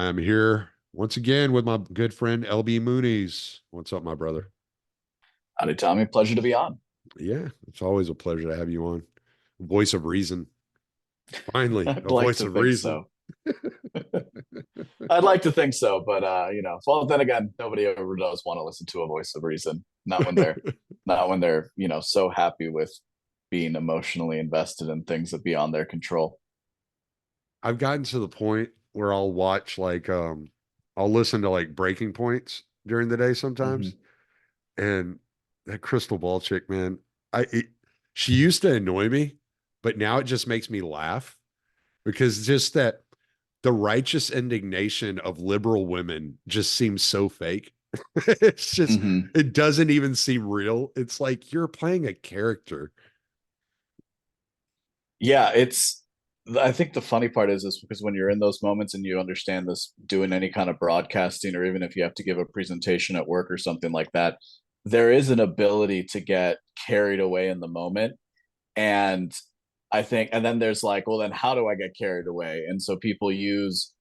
I am here once again with my good friend LB Muniz. What's up, my brother? Howdy, Tommy. Pleasure to be on. Yeah, it's always a pleasure to have you on. Voice of reason. Finally, I'd a like voice to of think reason. so. I'd like to think so, but well, then again, nobody ever does want to listen to a voice of reason. Not when they're so happy with being emotionally invested in things that beyond their control. I've gotten to the point where I'll watch I'll listen to like breaking points during the day Hmm. sometimes. And that crystal ball chick, man, I it, she used to annoy me, but now it just makes me laugh because just that the righteous indignation of liberal women just seems so fake. It's just, Hmm. it doesn't even seem real. It's like you're playing a character. Yeah, I think the funny part is because when you're in those moments and you understand this, doing any kind of broadcasting, or even if you have to give a presentation at work or something like that, there is an ability to get carried away in the moment. And and then there's like, well, then how do I get carried away? And so people use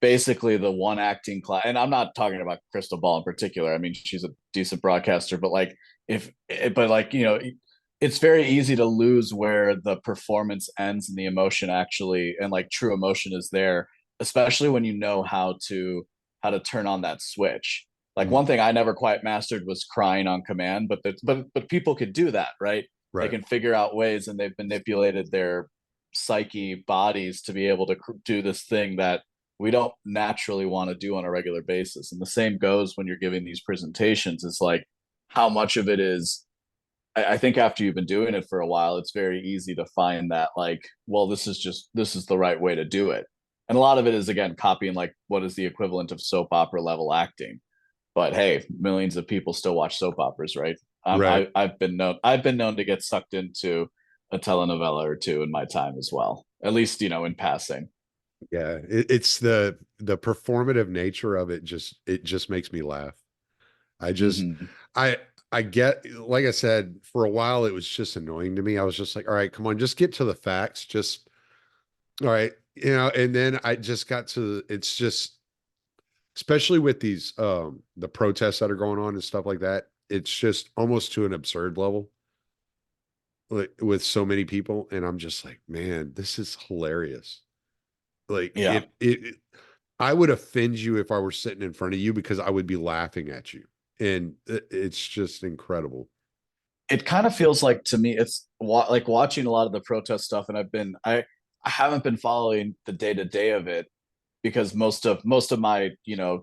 basically the one acting class. And I'm not talking about Crystal Ball in particular. I mean, she's a decent broadcaster, but like, but like, it's very easy to lose where the performance ends and the emotion actually, and like true emotion is there, especially when you know how to turn on that switch. Like Mm, one thing I never quite mastered was crying on command, but people could do that, right? They right. can figure out ways, and they've manipulated their psyche bodies to be able to do this thing that we don't naturally want to do on a regular basis. And the same goes when you're giving these presentations. It's like how much of it is, I think after you've been doing it for a while, it's very easy to find that like, well, this is the right way to do it. And a lot of it is again copying like what is the equivalent of soap opera level acting. But hey, millions of people still watch soap operas, right? Right. I've been known to get sucked into a telenovela or two in my time as well. At least in passing. Yeah. It's the performative nature of it just makes me laugh. I just Hmm. I I get, like I said, for a while it was just annoying to me. I was just like, all right, come on, just get to the facts. Just all right, and then I just got to it's just especially with these the protests that are going on and stuff like that, it's just almost to an absurd level, like with so many people. And I'm just like, man, this is hilarious. Like Yeah. I would offend you if I were sitting in front of you because I would be laughing at you. And it's just incredible. It kind of feels like to me it's like watching a lot of the protest stuff, and I haven't been following the day to day of it because most of my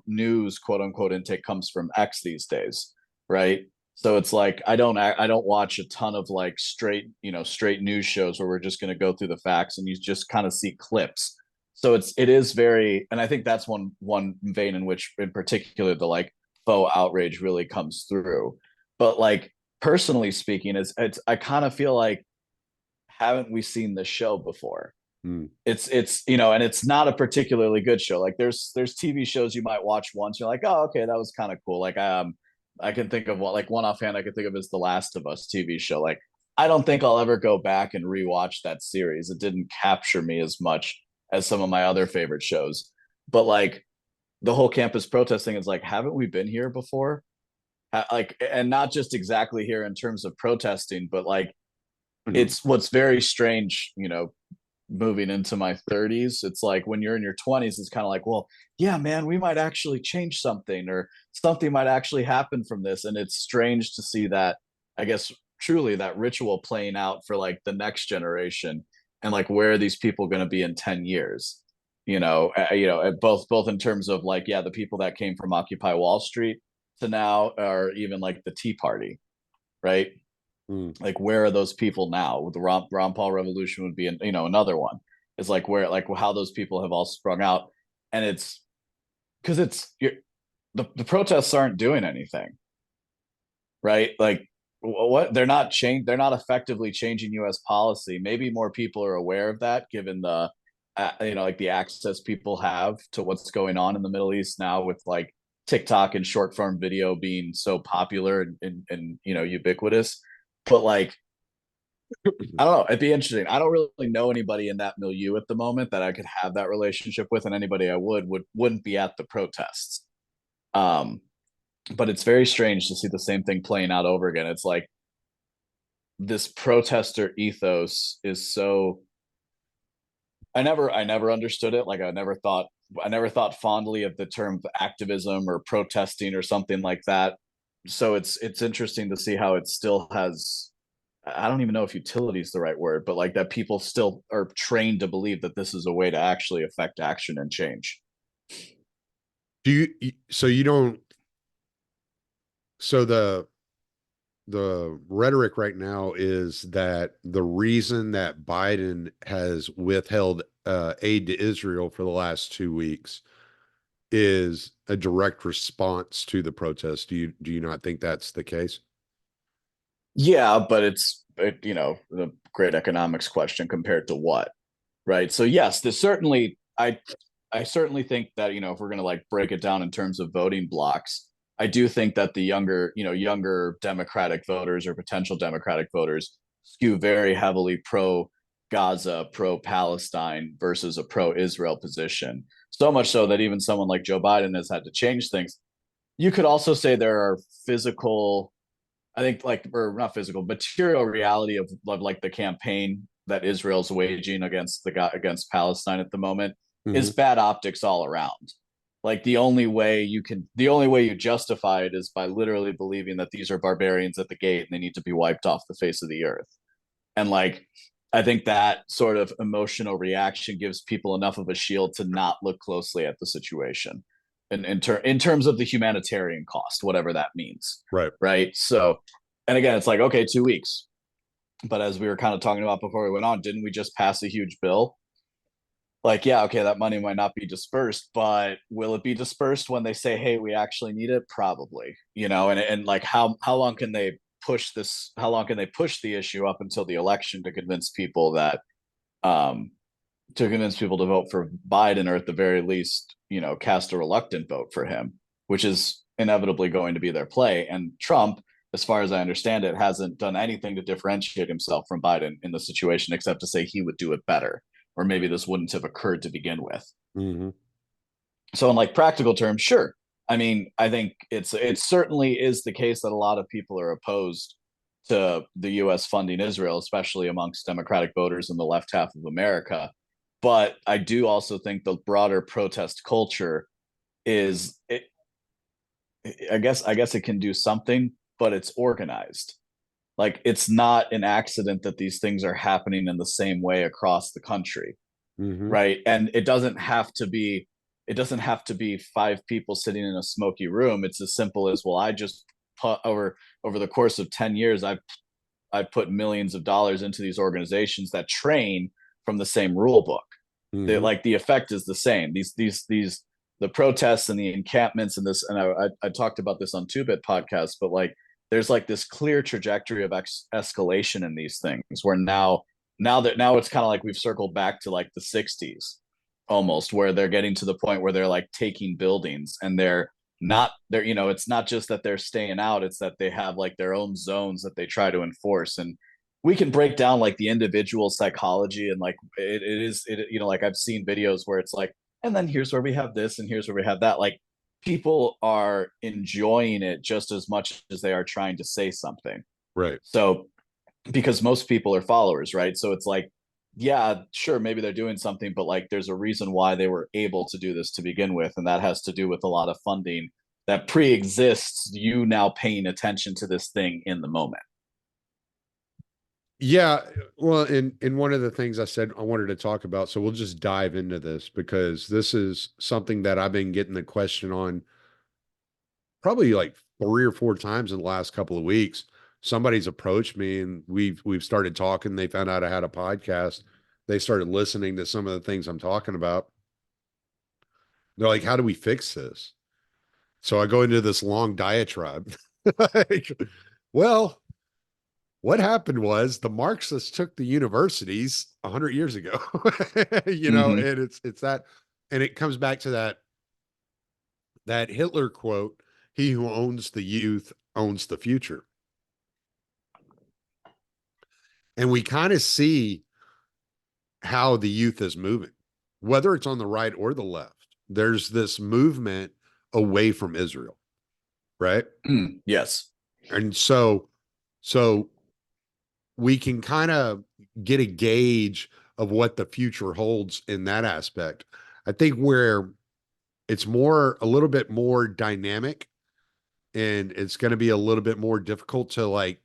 news quote unquote intake comes from X these days, right? So it's like I don't watch a ton of like straight news shows where we're just going to go through the facts, and you just kind of see clips. So it is very, and I think that's one vein in which in particular the like faux outrage really comes through. But like personally speaking, it's I kind of feel like, haven't we seen this show before? Mm. It's and it's not a particularly good show. Like there's TV shows you might watch once, you're like, oh, okay, that was kind of cool. Like I can think of one offhand I can think of is the Last of Us TV show. Like I don't think I'll ever go back and rewatch that series. It didn't capture me as much as some of my other favorite shows. But like the whole campus protesting is like, haven't we been here before? Like, and not just exactly here in terms of protesting, but like Mhm. it's what's very strange, moving into my 30s. It's like when you're in your 20s, it's kind of like, well, yeah, man, we might actually change something, or something might actually happen from this. And it's strange to see that, I guess, truly that ritual playing out for like the next generation. And like, where are these people going to be in 10 years? Both in terms of like, yeah, the people that came from Occupy Wall Street to now, or even like the Tea Party, right? Mm. Like where are those people now? The Ron Paul revolution would be another one. It's like where, like how those people have all sprung out. And it's because the protests aren't doing anything, right? Like what they're not effectively changing US policy. Maybe more people are aware of that given the like the access people have to what's going on in the Middle East now, with like TikTok and short form video being so popular and ubiquitous. But like I don't know. It'd be interesting. I don't really know anybody in that milieu at the moment that I could have that relationship with, and anybody I wouldn't be at the protests. Um, but it's very strange to see the same thing playing out over again. It's like this protester ethos is so I never understood it. Like I never thought fondly of the term activism or protesting or something like that. So it's interesting to see how it still has, I don't even know if utility is the right word, but like that people still are trained to believe that this is a way to actually affect action and change. Do so you don't, so the rhetoric right now is that the reason that Biden has withheld aid to Israel for the last 2 weeks is a direct response to the protest. Do you not think that's the case? Yeah, but the great economics question compared to what, right? So yes, this certainly I certainly think that, if we're going to like break it down in terms of voting blocks, I do think that the younger Democratic voters or potential Democratic voters skew very heavily pro Gaza, pro Palestine versus a pro Israel position. So much so that even someone like Joe Biden has had to change things. You could also say there are physical, I think, like, or not physical, material reality of like the campaign that Israel's waging against Palestine at the moment Hmm. is bad optics all around. Like the only way you justify it is by literally believing that these are barbarians at the gate and they need to be wiped off the face of the earth. And like I think that sort of emotional reaction gives people enough of a shield to not look closely at the situation in terms of the humanitarian cost, whatever that means. Right. Right. So, and again, it's like, okay, 2 weeks. But as we were kind of talking about before we went on, didn't we just pass a huge bill? Like, yeah, okay, that money might not be dispersed, but will it be dispersed when they say, hey, we actually need it? Probably, and like how long can they push this? How long can they push the issue up until the election to convince people that um to vote for Biden, or at the very least, cast a reluctant vote for him, which is inevitably going to be their play. And Trump, as far as I understand it, hasn't done anything to differentiate himself from Biden in the situation except to say he would do it better, or maybe this wouldn't have occurred to begin with. Hmm. So, in like practical terms, sure. I mean, I think it certainly is the case that a lot of people are opposed to the U.S. funding Israel, especially amongst Democratic voters in the left half of America. But I do also think the broader protest culture is it, I guess it can do something, but it's organized. Like it's not an accident that these things are happening in the same way across the country, Hmm. right? And it doesn't have to be five people sitting in a smoky room. It's as simple as, well, I just put over the course of 10 years, I've put millions of dollars into these organizations that train from the same rule book. Hmm. Like the effect is the same. These the protests and the encampments and this, and I talked about this on 2-Bit podcast, but like there's like this clear trajectory of escalation in these things where now it's kind of like we've circled back to like the 60s almost, where they're getting to the point where they're like taking buildings, and they're it's not just that they're staying out, it's that they have like their own zones that they try to enforce. And we can break down like the individual psychology, and like like I've seen videos where it's like, and then here's where we have this and here's where we have that. Like people are enjoying it just as much as they are trying to say something. Right. So because most people are followers, right? So it's like, yeah, sure, maybe they're doing something, but like there's a reason why they were able to do this to begin with, and that has to do with a lot of funding that pre-exists you now paying attention to this thing in the moment. Yeah, well, and one of the things I said I wanted to talk about, so we'll just dive into this because this is something that I've been getting the question on probably like 3 or 4 times in the last couple of weeks. Somebody's approached me and we've started talking. They found out I had a podcast. They started listening to some of the things I'm talking about. They're like, "How do we fix this?" So I go into this long diatribe. Like, well, what happened was the Marxists took the universities 100 years ago, Mm-hmm. and it's that, and it comes back to that Hitler quote: "He who owns the youth owns the future." And we kind of see how the youth is moving, whether it's on the right or the left. There's this movement away from Israel, right? Yes. And so we can kind of get a gauge of what the future holds in that aspect. I think where it's more a little bit more dynamic and it's going to be a little bit more difficult to like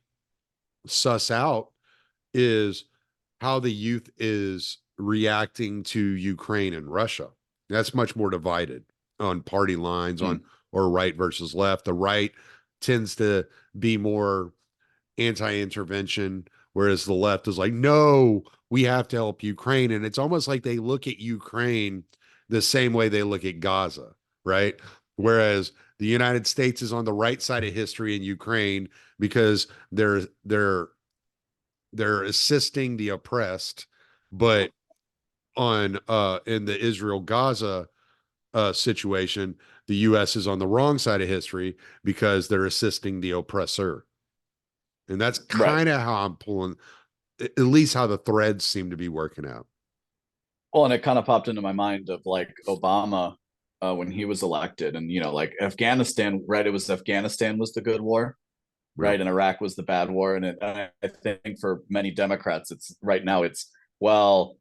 suss out is how the youth is reacting to Ukraine and Russia. That's much more divided on party lines on Mm. or right versus left. The right tends to be more anti-intervention, whereas the left is like, no, we have to help Ukraine. And it's almost like they look at Ukraine the same way they look at Gaza, right? Whereas the United States is on the right side of history in Ukraine because they're assisting the oppressed, but on in the Israel Gaza situation, the U.S. is on the wrong side of history because they're assisting the oppressor. And that's Right. kind of how I'm pulling, at least how the threads seem to be working out. Well, and it kind of popped into my mind of like Obama when he was elected, and like Afghanistan, right? It was Afghanistan was the good war, Yeah. right? And Iraq was the bad war. And I think for many Democrats, it's right now it's well,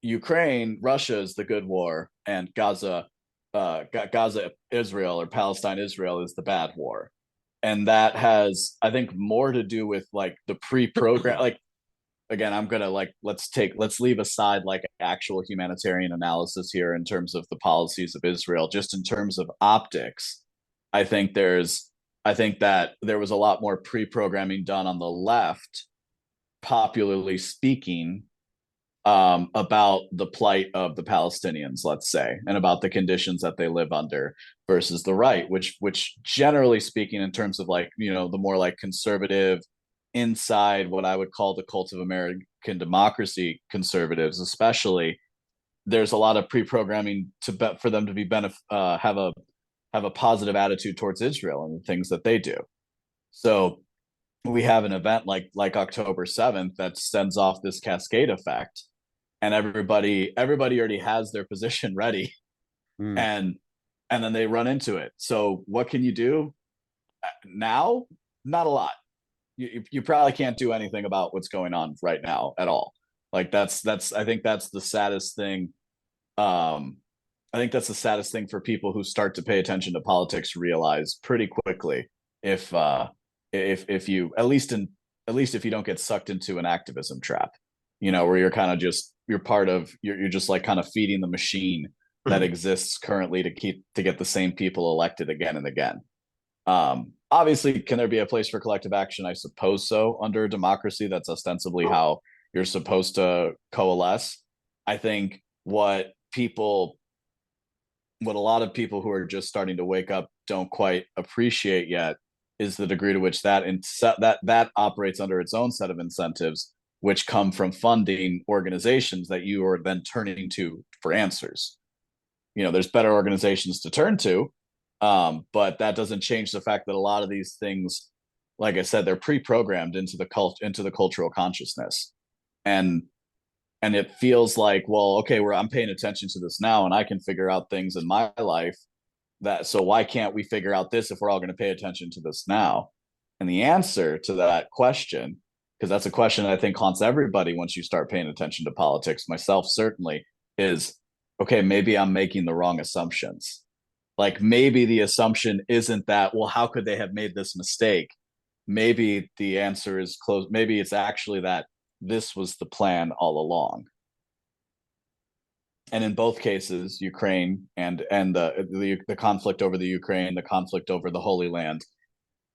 Ukraine, Russia is the good war, and Gaza, Israel, or Palestine, Israel is the bad war. And that has, I think, more to do with like the pre-program. Like again, I'm gonna like let's leave aside like actual humanitarian analysis here in terms of the policies of Israel, just in terms of optics. I think there's I think that there was a lot more pre-programming done on the left, popularly speaking, about the plight of the Palestinians, let's say, and about the conditions that they live under, versus the right, which generally speaking, in terms of like the more like conservative, inside what I would call the cult of American democracy conservatives, especially, there's a lot of pre-programming to bet for them to be have a positive attitude towards Israel and the things that they do. So we have an event like October 7th that sends off this cascade effect, and everybody already has their position ready, Mm. and then they run into it. So what can you do now? Not a lot. You probably can't do anything about what's going on right now at all. Like that's I think that's the saddest thing. I think that's the saddest thing for people who start to pay attention to politics, realize pretty quickly, if if you at least if you don't get sucked into an activism trap, where you're kind of just you're part of you're just like kind of feeding the machine that exists currently to get the same people elected again and again. Obviously, can there be a place for collective action? I suppose so. Under a democracy, that's ostensibly how you're supposed to coalesce. I think what a lot of people who are just starting to wake up don't quite appreciate yet is the degree to which that operates under its own set of incentives, which come from funding organizations that you are then turning to for answers. There's better organizations to turn to, but that doesn't change the fact that a lot of these things, like I said, they're pre-programmed into the cultural consciousness, and it feels like, well, okay, I'm paying attention to this now, and I can figure out things in my life, so why can't we figure out this if we're all going to pay attention to this now? And the answer to that question, because that's a question that I think haunts everybody once you start paying attention to politics, myself certainly, is okay, maybe I'm making the wrong assumptions. Like maybe the assumption isn't that, well, how could they have made this mistake? Maybe the answer is close. Maybe it's actually that this was the plan all along. And in both cases, Ukraine and the conflict over the Ukraine, the conflict over the Holy Land,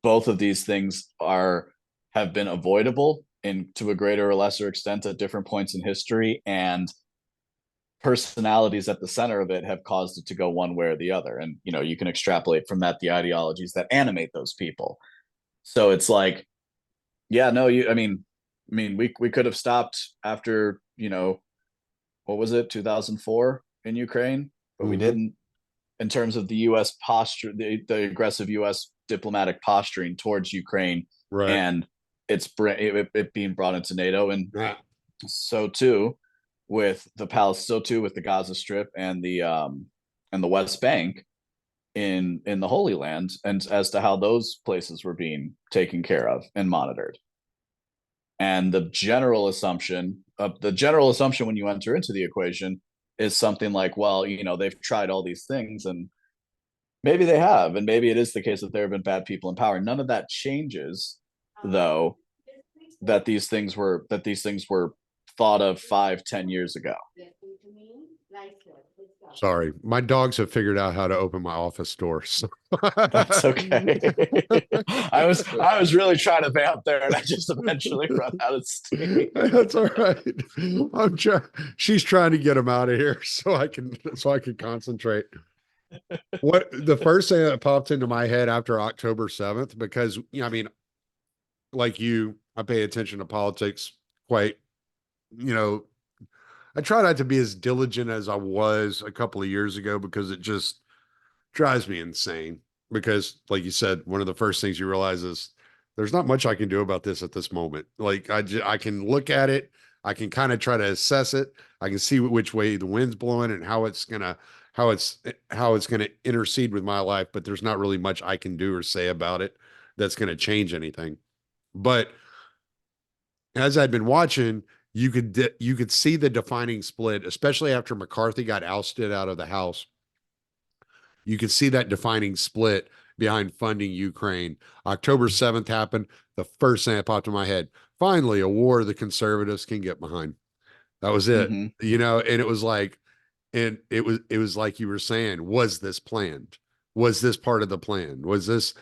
both of these things have been avoidable in to a greater or lesser extent at different points in history, and personalities at the center of it have caused it to go one way or the other. And you can extrapolate from that the ideologies that animate those people. So it's like, yeah, no, we could have stopped after what was it, 2004 in Ukraine, but we Mm-hmm. didn't. In terms of the U.S. posture, the aggressive U.S. diplomatic posturing towards Ukraine, Right. and it being brought into NATO, and Yeah. so too so too with the Gaza Strip and the West Bank in the Holy Land, and as to how those places were being taken care of and monitored. And the general assumption when you enter into the equation is something like, well, they've tried all these things, and maybe they have, and maybe it is the case that there have been bad people in power. None of that changes, though, that these things were thought of 5, 10 years ago. Sorry, my dogs have figured out how to open my office door. So. That's okay. I was really trying to vamp there, and I just eventually run out of steam. That's all right. I'm trying. She's trying to get him out of here so I can concentrate. What the first thing that popped into my head after October 7th, because I mean, like you, I pay attention to politics quite, you know, I try not to be as diligent as I was a couple of years ago because it just drives me insane. Because, like you said, one of the first things you realize is there's not much I can do about this at this moment. Like I can look at it, I can kind of try to assess it, I can see which way the wind's blowing and how it's gonna intercede with my life, but there's not really much I can do or say about it that's gonna change anything. But as I'd been watching, you could see the defining split, especially after McCarthy got ousted out of the House. You could see that defining split behind funding Ukraine. October 7th happened. The first thing that popped in my head, finally, a war the conservatives can get behind. That was it. Mm-hmm. And it was like, and it was like you were saying, was this planned? Was this part of the plan? Was this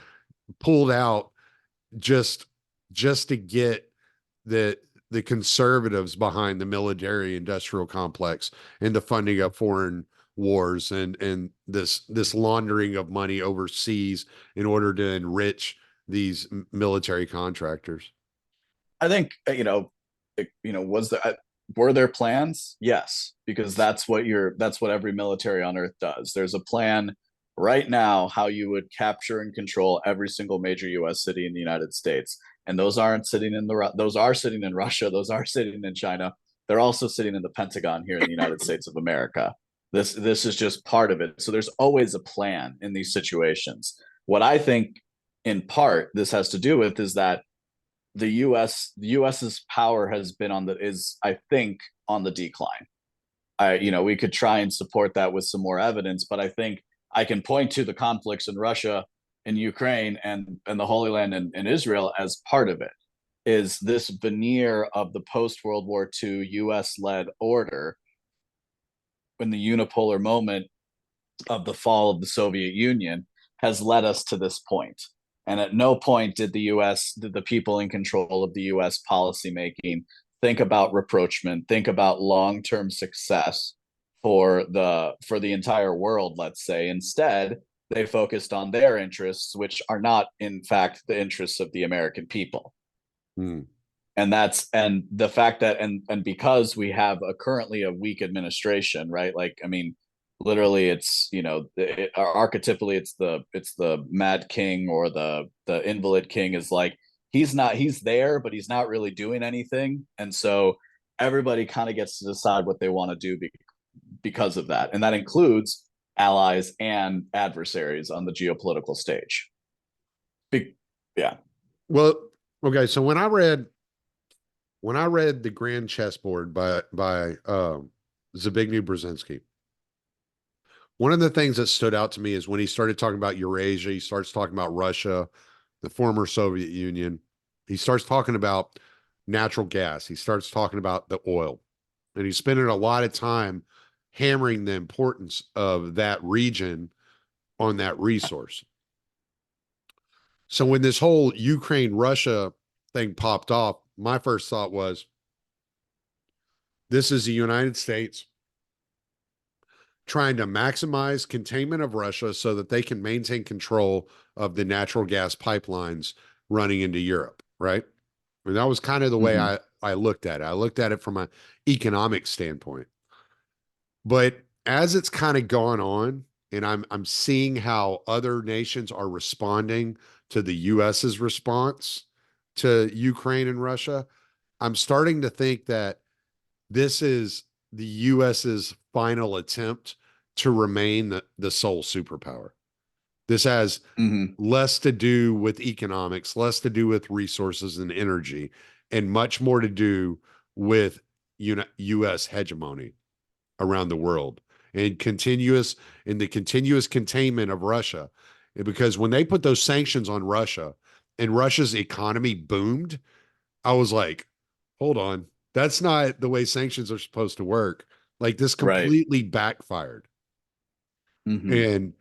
pulled out just just to get the the conservatives behind the military industrial complex and the funding of foreign wars and this laundering of money overseas in order to enrich these military contractors. I think was there were there plans? Yes, because that's what every military on earth does. There's a plan right now how you would capture and control every single major U.S. city in the United States, and those are sitting in Russia, those are sitting in China. They're also sitting in the Pentagon here in the United States of America. This is just part of it. So there's always a plan in these situations. What I think, in part, this has to do with is that the US's power has been is I think on the decline. We could try and support that with some more evidence, but I think I can point to the conflicts in Russia, in Ukraine, and the Holy Land and Israel as part of it. Is this veneer of the post World War II US led order in the unipolar moment of the fall of the Soviet Union has led us to this point. And at no point did the people in control of the US policymaking think about rapprochement, think about long-term success for the entire world, let's say. Instead, they focused on their interests, which are not, in fact, the interests of the American people. Hmm. And the fact that and because we have currently a weak administration, right? Like, I mean, literally, it's archetypally, it's the Mad King, or the Invalid King. Is like, he's there, but he's not really doing anything, and so everybody kind of gets to decide what they want to do because of that, and that includes allies and adversaries on the geopolitical stage. Yeah. Well, okay, so when I read the Grand Chessboard by Zbigniew Brzezinski, one of the things that stood out to me is when he started talking about Eurasia, he starts talking about Russia, the former Soviet Union. He starts talking about natural gas. He starts talking about the oil. And he's spending a lot of time hammering the importance of that region on that resource. So when this whole Ukraine Russia thing popped off, my first thought was this is the United States trying to maximize containment of Russia so that they can maintain control of the natural gas pipelines running into Europe, right? And that was kind of the way Mm-hmm. I looked at it. I looked at it from an economic standpoint. But as it's kind of gone on, and I'm seeing how other nations are responding to the US's response, to Ukraine and Russia, I'm starting to think that this is the US's final attempt to remain the sole superpower. This has Hmm. less to do with economics, less to do with resources and energy, and much more to do with US hegemony around the world and the continuous containment of Russia. Because when they put those sanctions on Russia and Russia's economy boomed, I was like, hold on, that's not the way sanctions are supposed to work. Like this Right. completely backfired. Hmm. And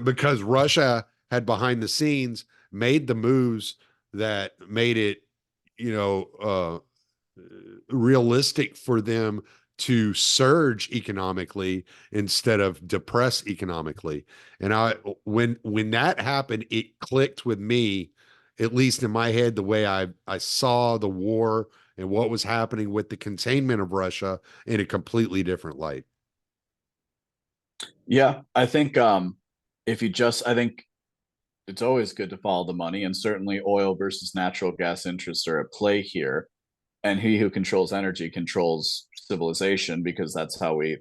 because Russia had behind the scenes made the moves that made it, you know, realistic for them to surge economically instead of depress economically. And when that happened, it clicked with me, at least in my head, the way I saw the war and what was happening with the containment of Russia in a completely different light. Yeah, I think if you just I think it's always good to follow the money, and certainly oil versus natural gas interests are at play here. And he who controls energy controls civilization, because that's how we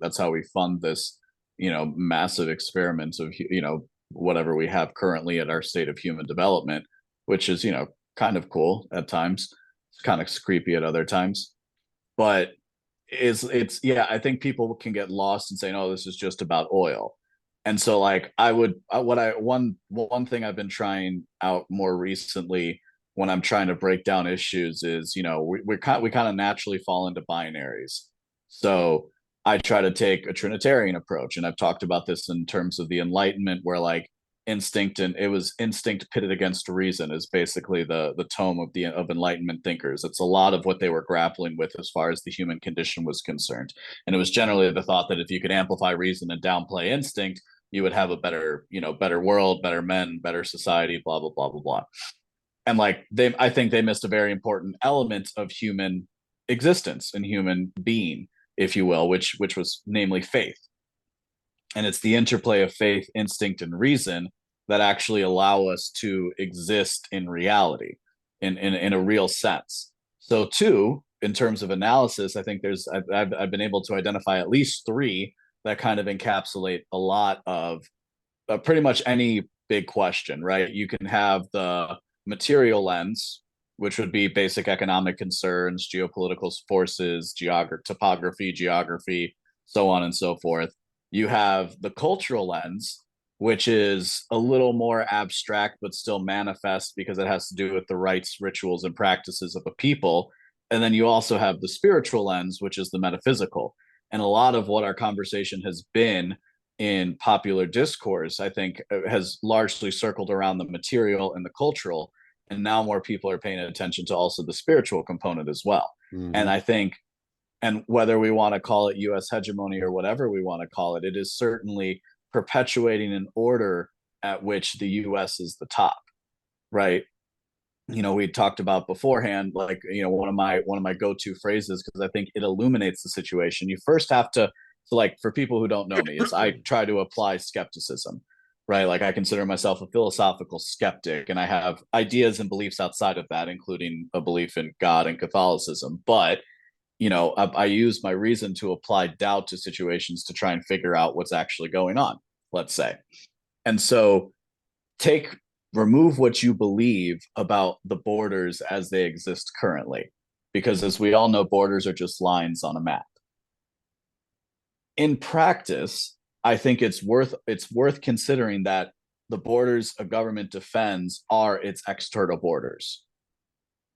fund this, massive experiment of, whatever we have currently at our state of human development, which is, kind of cool at times. It's kind of creepy at other times. But it's yeah, I think people can get lost in saying, oh, this is just about oil. And so like I would what I one thing I've been trying out more recently when I'm trying to break down issues is, we kind of naturally fall into binaries. So I try to take a trinitarian approach, and I've talked about this in terms of the enlightenment, where like instinct pitted against reason is basically the tome of enlightenment thinkers. It's a lot of what they were grappling with as far as the human condition was concerned. And it was generally the thought that if you could amplify reason and downplay instinct, you would have a better world, better men, better society, blah blah blah blah blah. And like I think they missed a very important element of human existence and human being, if you will, which was namely faith. And it's the interplay of faith, instinct, and reason that actually allow us to exist in reality, in a real sense. So two, in terms of analysis, I think I've been able to identify at least three that kind of encapsulate a lot of pretty much any big question, right? You can have the material lens, which would be basic economic concerns, geopolitical forces, topography, geography, so on and so forth. You have the cultural lens, which is a little more abstract, but still manifest because it has to do with the rites, rituals, and practices of a people. And then you also have the spiritual lens, which is the metaphysical. And a lot of what our conversation has been in popular discourse, I think, has largely circled around the material and the cultural. And now more people are paying attention to also the spiritual component as well. And Mm-hmm. I think, and whether we want to call it US hegemony or whatever we want to call it, it is certainly perpetuating an order at which the US is the top, right? We talked about beforehand, like, one of my go-to phrases, because I think it illuminates the situation. You first have to, so like for people who don't know me, is I try to apply skepticism, right? Like I consider myself a philosophical skeptic, and I have ideas and beliefs outside of that, including a belief in God and Catholicism. But I use my reason to apply doubt to situations to try and figure out what's actually going on, let's say. And so take remove what you believe about the borders as they exist currently, because as we all know, borders are just lines on a map. In practice, I think it's worth considering that the borders a government defends are its external borders.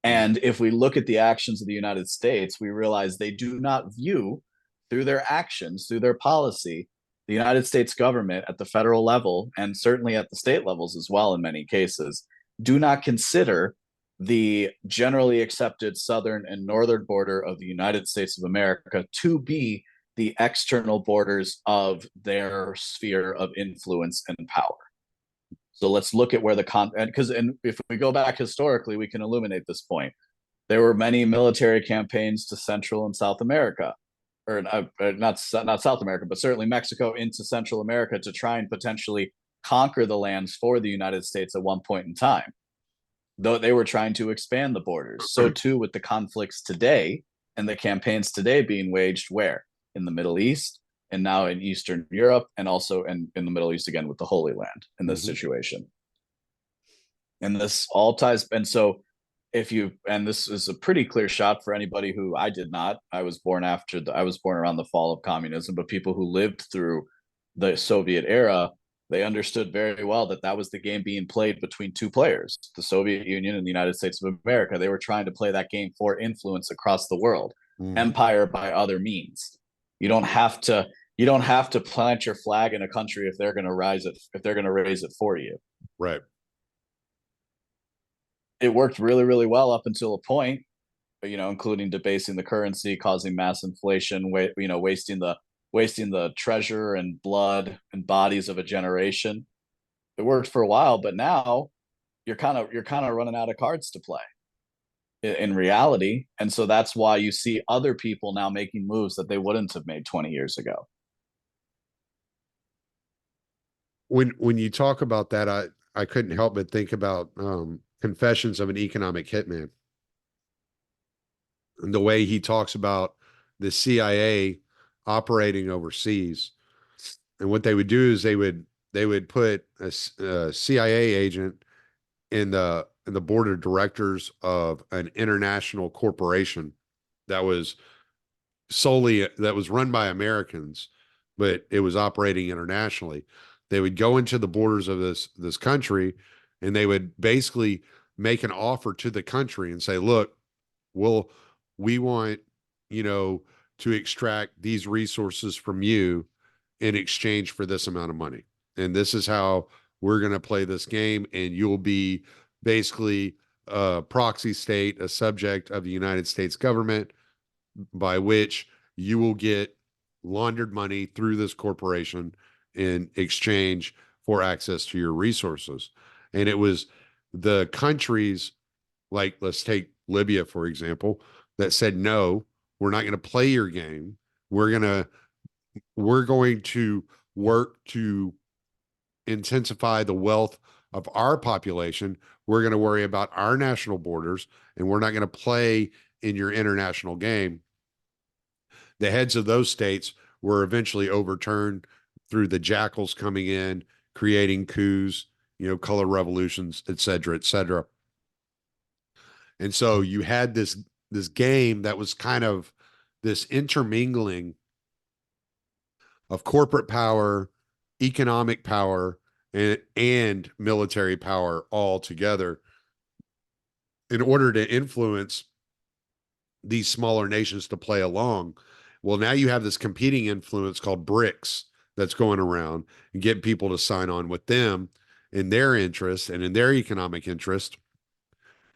And if we look at the actions of the United States, we realize they do not view, through their actions, through their policy, the United States government at the federal level, and certainly at the state levels as well in many cases, do not consider the generally accepted southern and northern border of the United States of America to be the external borders of their sphere of influence and power. So let's look at where and if we go back historically, we can illuminate this point. There were many military campaigns to Central and South America, or not South America, but certainly Mexico into Central America, to try and potentially conquer the lands for the United States at one point in time. though they were trying to expand the borders. So too with the conflicts today and the campaigns today being waged where? In the Middle East and now in Eastern Europe and also in the Middle East again with the Holy Land in this Mhm. situation. And this all ties, and so if you, and this is a pretty clear shot for anybody who, I did not, I was born around the fall of communism, but people who lived through the Soviet era, they understood very well that that was the game being played between two players, the Soviet Union and the United States of America. They were trying to play that game for influence across the world, Mhm. empire by other means. You don't have to, you don't have to plant your flag in a country if they're going to rise it, if they're going to raise it for you. Right. It worked really, really well up until a point, including debasing the currency, causing mass inflation, wasting the treasure and blood and bodies of a generation. It worked for a while, but now you're kind of running out of cards to play in reality, and so that's why you see other people now making moves that they wouldn't have made 20 years ago. When you talk about that, I couldn't help but think about Confessions of an Economic Hitman, and the way he talks about the CIA operating overseas. And what they would do is they would put a CIA agent in the board of directors of an international corporation that was that was run by Americans, but it was operating internationally. They would go into the borders of this country, and they would basically make an offer to the country and say, "Look, well, we want you know to extract these resources from you in exchange for this amount of money, and this is how we're going to play this game, and you'll be basically a proxy state, a subject of the United States government, by which you will get laundered money through this corporation in exchange for access to your resources." And it was the countries, like let's take Libya, for example, that said, no, we're not going to play your game. We're going to work to intensify the wealth of our population. We're going to worry about our national borders, and we're not going to play in your international game. The heads of those states were eventually overturned through the jackals coming in, creating coups, color revolutions, et cetera, et cetera. And so you had this game that was kind of this intermingling of corporate power, economic power, and military power all together in order to influence these smaller nations to play along. Well, now you have this competing influence called BRICS that's going around and getting people to sign on with them in their interest and in their economic interest.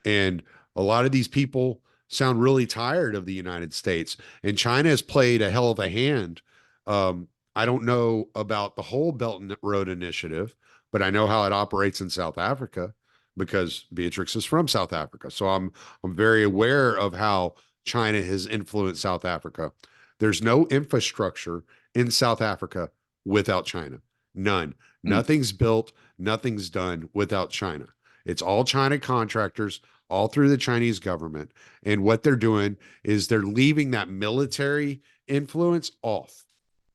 And a lot of these people sound really tired of the United States. And China has played a hell of a hand. I don't know about the whole Belt and Road Initiative, but I know how it operates in South Africa because Beatrix is from South Africa. So I'm very aware of how China has influenced South Africa. There's no infrastructure in South Africa without China. None. Mm. Nothing's built, nothing's done without China. It's all China contractors, all through the Chinese government. And what they're doing is they're leaving that military influence off.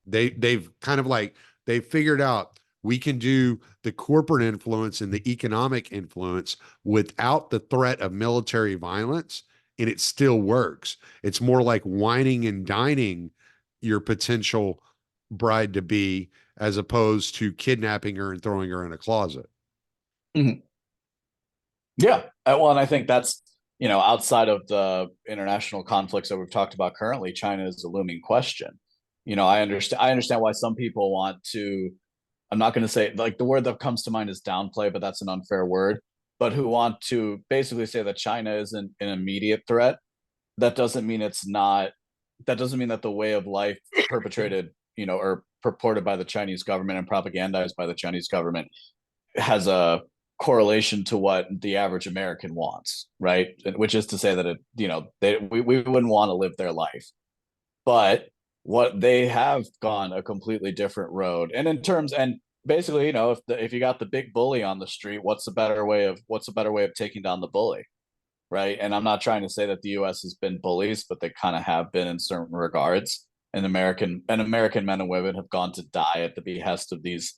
They've kind of like they've figured out we can do the corporate influence and the economic influence without the threat of military violence, and it still works. It's more like whining and dining your potential bride to be as opposed to kidnapping her and throwing her in a closet. Mhm. Yeah. Well, and I think that's, outside of the international conflicts that we've talked about currently, China is a looming question. I understand why some people want to, I'm not going to say, like, the word that comes to mind is downplay, but that's an unfair word, but who want to basically say that China isn't an immediate threat. That doesn't mean it's not, that doesn't mean that the way of life perpetrated, or purported by the Chinese government and propagandized by the Chinese government has a correlation to what the average American wants, right? Which is to say that we wouldn't want to live their life, but what they have gone a completely different road, and in terms, and basically, you know, if you got the big bully on the street, what's a better way of taking down the bully, right? And I'm not trying to say that the U.S. has been bullies, but they kind of have been in certain regards. And American men and women have gone to die at the behest of these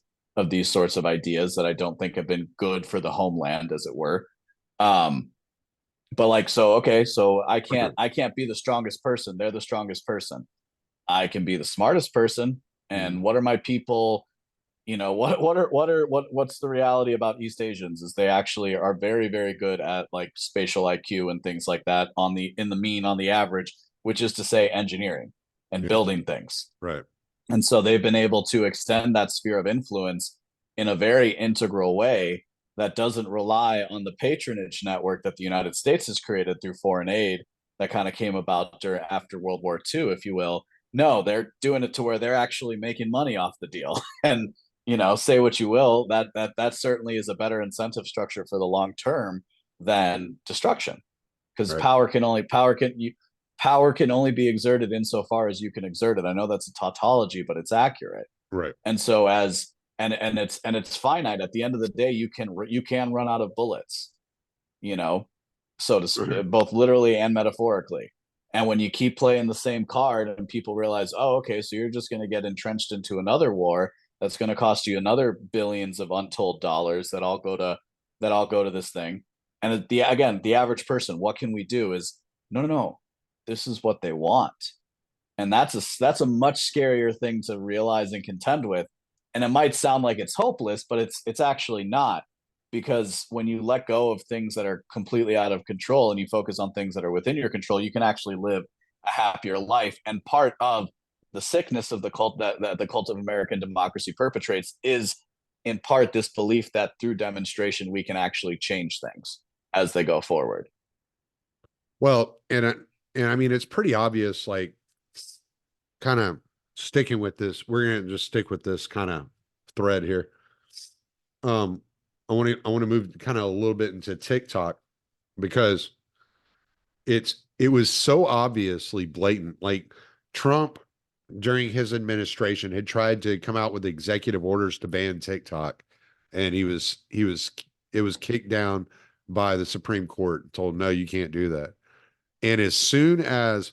sorts of ideas that I don't think have been good for the homeland, as it were. Um, but like, so okay, so I can't be the strongest person. They're the strongest person. I can be the smartest person. Mhm. And what are my people? You know, what's the reality about East Asians is they actually are very good at like spatial IQ and things like that in the mean on the average, which is to say engineering and Yeah, building things. right, And so they've been able to extend that sphere of influence in a very integral way that doesn't rely on the patronage network that the United States has created through foreign aid that kind of came about after World War II, if you will. No, they're doing it to where they're actually making money off the deal. And you know, say what you will, that certainly is a better incentive structure for the long term than destruction, because right, power can only be exerted insofar as you can exert it. I know that's a tautology, but it's accurate. right. And so as and it's finite. At the end of the day, you can run out of bullets, you know, so to both literally and metaphorically. And when you keep playing the same card and people realize, oh, okay, so you're just going to get entrenched into another war that's going to cost you another billions of untold dollars that all go to this thing. And the average person, what can we do? Is no. This is what they want, and that's a much scarier thing to realize and contend with. And it might sound like it's hopeless, but it's actually not, because when you let go of things that are completely out of control and you focus on things that are within your control, you can actually live a happier life. And part of the sickness of the cult that the cult of American democracy perpetrates is in part this belief that through demonstration we can actually change things as they go forward. Well, and I mean, it's pretty obvious, like kind of sticking with this. We're going to just stick with this kind of thread here. Um, I want to move kind of a little bit into TikTok because it was so obviously blatant. Like Trump during his administration had tried to come out with executive orders to ban TikTok, and it was kicked down by the Supreme Court, told no, you can't do that. And as soon as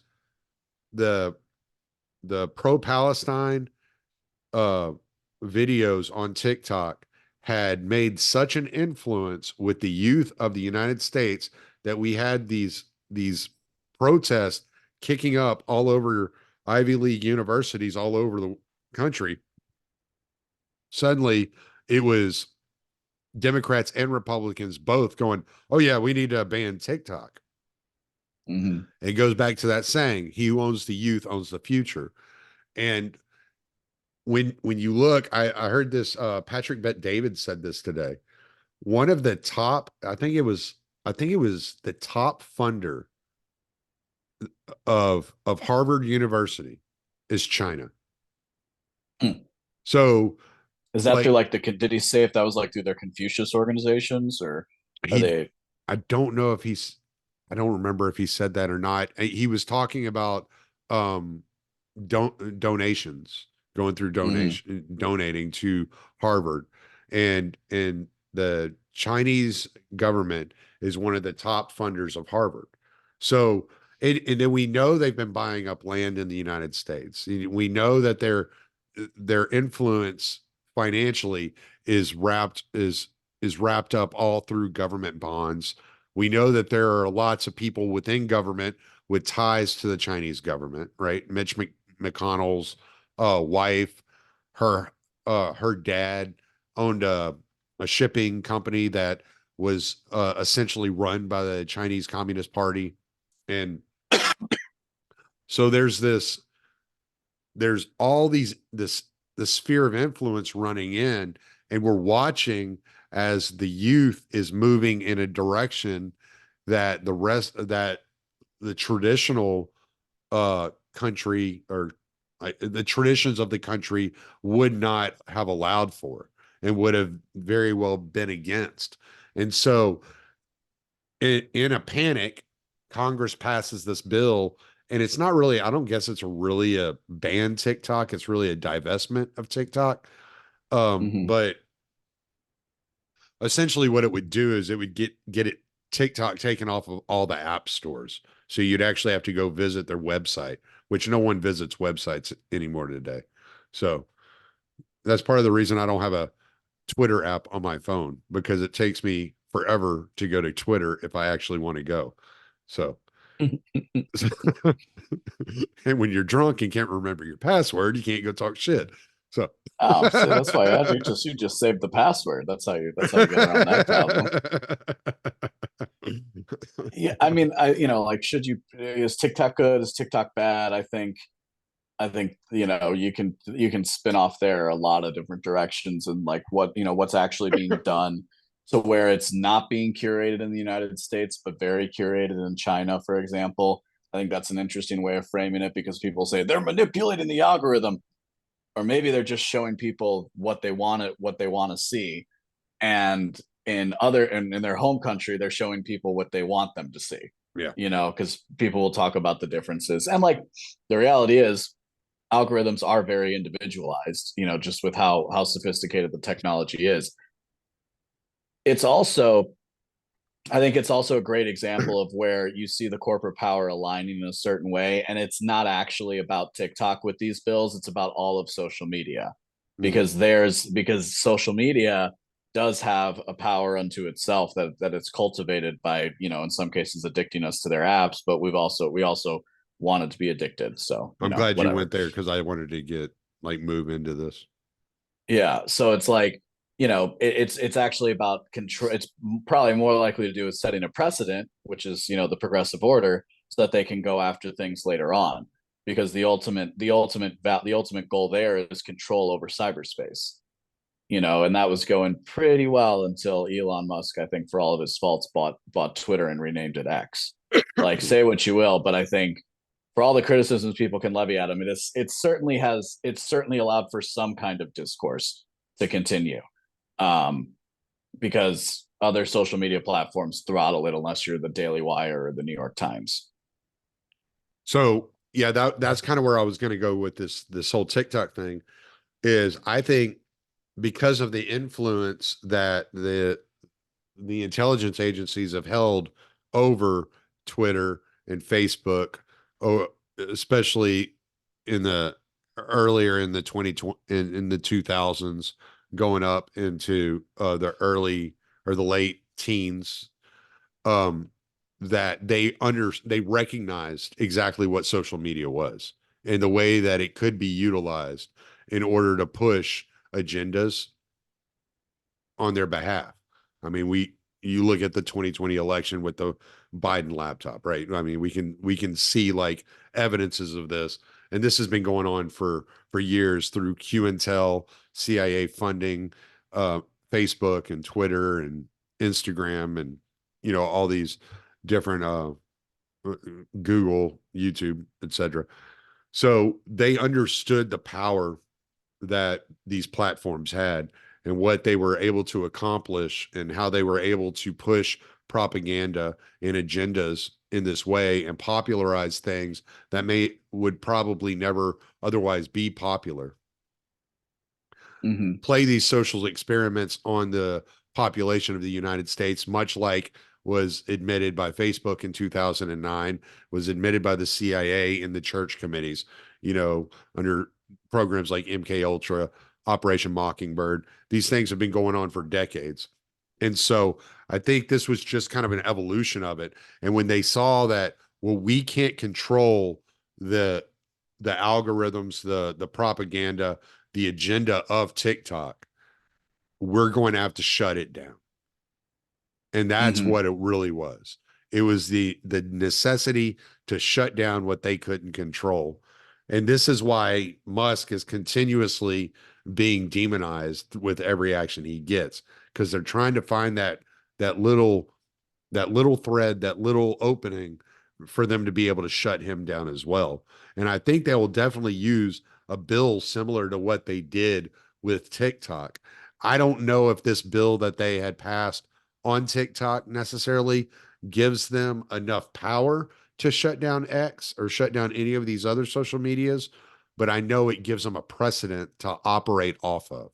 the pro-Palestine uh videos on TikTok had made such an influence with the youth of the United States that we had these protests kicking up all over Ivy League universities all over the country. Suddenly, it was Democrats and Republicans both going, "Oh yeah, we need to ban TikTok." Mm-hmm. It goes back to that saying, "He who owns the youth owns the future." And when you look, I heard this Patrick Bet David said this today. One of the top, I think it was the top funder of Harvard University is China. Mm. So Is that through like like did he say if that was like through their Confucius organizations, or are he they? I don't know if he's I don't remember if he said that or not. He was talking about um donations, going through Mm-hmm. donating to Harvard, and the Chinese government is one of the top funders of Harvard. So and then we know they've been buying up land in the United States. We know that their influence financially is wrapped up all through government bonds. We know that there are lots of people within government with ties to the Chinese government, right? McConnell's wife, her her dad owned a shipping company that was essentially run by the Chinese Communist Party, and so there's all the sphere of influence running in, and we're watching as the youth is moving in a direction that the traditional country or the traditions of the country would not have allowed for and would have very well been against. And so in a panic, Congress passes this bill, and it's not really, I don't guess it's really a ban TikTok. It's really a divestment of TikTok. Hmm. But essentially what it would do is it would get it TikTok taken off of all the app stores. So you'd actually have to go visit their website, which no one visits websites anymore today. So that's part of the reason I don't have a Twitter app on my phone, because it takes me forever to go to Twitter if I actually want to go. So, and when you're drunk and can't remember your password, you can't go talk shit. So, Oh, see, that's why you just saved the password. That's how you get around that problem. Yeah, I mean, like, should you is TikTok good? Is TikTok bad? I think you can spin off there a lot of different directions, and like what's actually being done to where it's not being curated in the United States but very curated in China, for example. I think that's an interesting way of framing it, because people say they're manipulating the algorithm, or maybe they're just showing people what they want to see, and in their home country they're showing people what they want them to see. yeah. Because people will talk about the differences, and like the reality is algorithms are very individualized, just with how sophisticated the technology is. It's also I think it's also a great example of where you see the corporate power aligning in a certain way, and it's not actually about TikTok with these bills, it's about all of social media. Mhm. Because social media does have a power unto itself that it's cultivated by, in some cases addicting us to their apps, but we also wanted to be addicted. So, I'm glad you whatever. went there because I wanted to get like move into this. Yeah, so it's like, it's actually about control. It's probably more likely to do with setting a precedent, which is, the progressive order, so that they can go after things later on. Because the ultimate goal there is control over cyberspace. And that was going pretty well until Elon Musk, I think, for all of his faults, bought Twitter and renamed it X. Like, say what you will, but I think for all the criticisms people can levy at him, it's certainly allowed for some kind of discourse to continue. Um, because other social media platforms throttle it unless you're the Daily Wire or the New York Times. So yeah, that's kind of where I was going to go with this whole TikTok thing. Is I think because of the influence that the intelligence agencies have held over Twitter and Facebook, or especially in the earlier in the 2020 in the 2000s, going up into the early or the late teens, um, that they recognized exactly what social media was and the way that it could be utilized in order to push agendas on their behalf. I mean, you look at the 2020 election with the Biden laptop, right? I mean, we can see like evidences of this, and this has been going on for years through Q Intel, CIA funding, uh, Facebook and Twitter and Instagram, and all these different Google, YouTube, etc. So they understood the power that these platforms had and what they were able to accomplish and how they were able to push propaganda and agendas in this way and popularize things that would probably never otherwise be popular. Mm-hmm. Play these social experiments on the population of the United States, much like was admitted by Facebook in 2009, was admitted by the CIA in the church committees, under programs like MK Ultra, Operation Mockingbird. These things have been going on for decades. And so I think this was just kind of an evolution of it. And when they saw that, well, we can't control the the algorithms, the propaganda, the agenda of TikTok, we're going to have to shut it down. And that's Mm-hmm. what it really was. It was the necessity to shut down what they couldn't control. And this is why Musk is continuously being demonized with every action he gets, because they're trying to find that little that little thread, that little opening for them to be able to shut him down as well. And I think they will definitely use a bill similar to what they did with TikTok. I don't know if this bill that they had passed on TikTok necessarily gives them enough power to shut down X or shut down any of these other social medias, but I know it gives them a precedent to operate off of.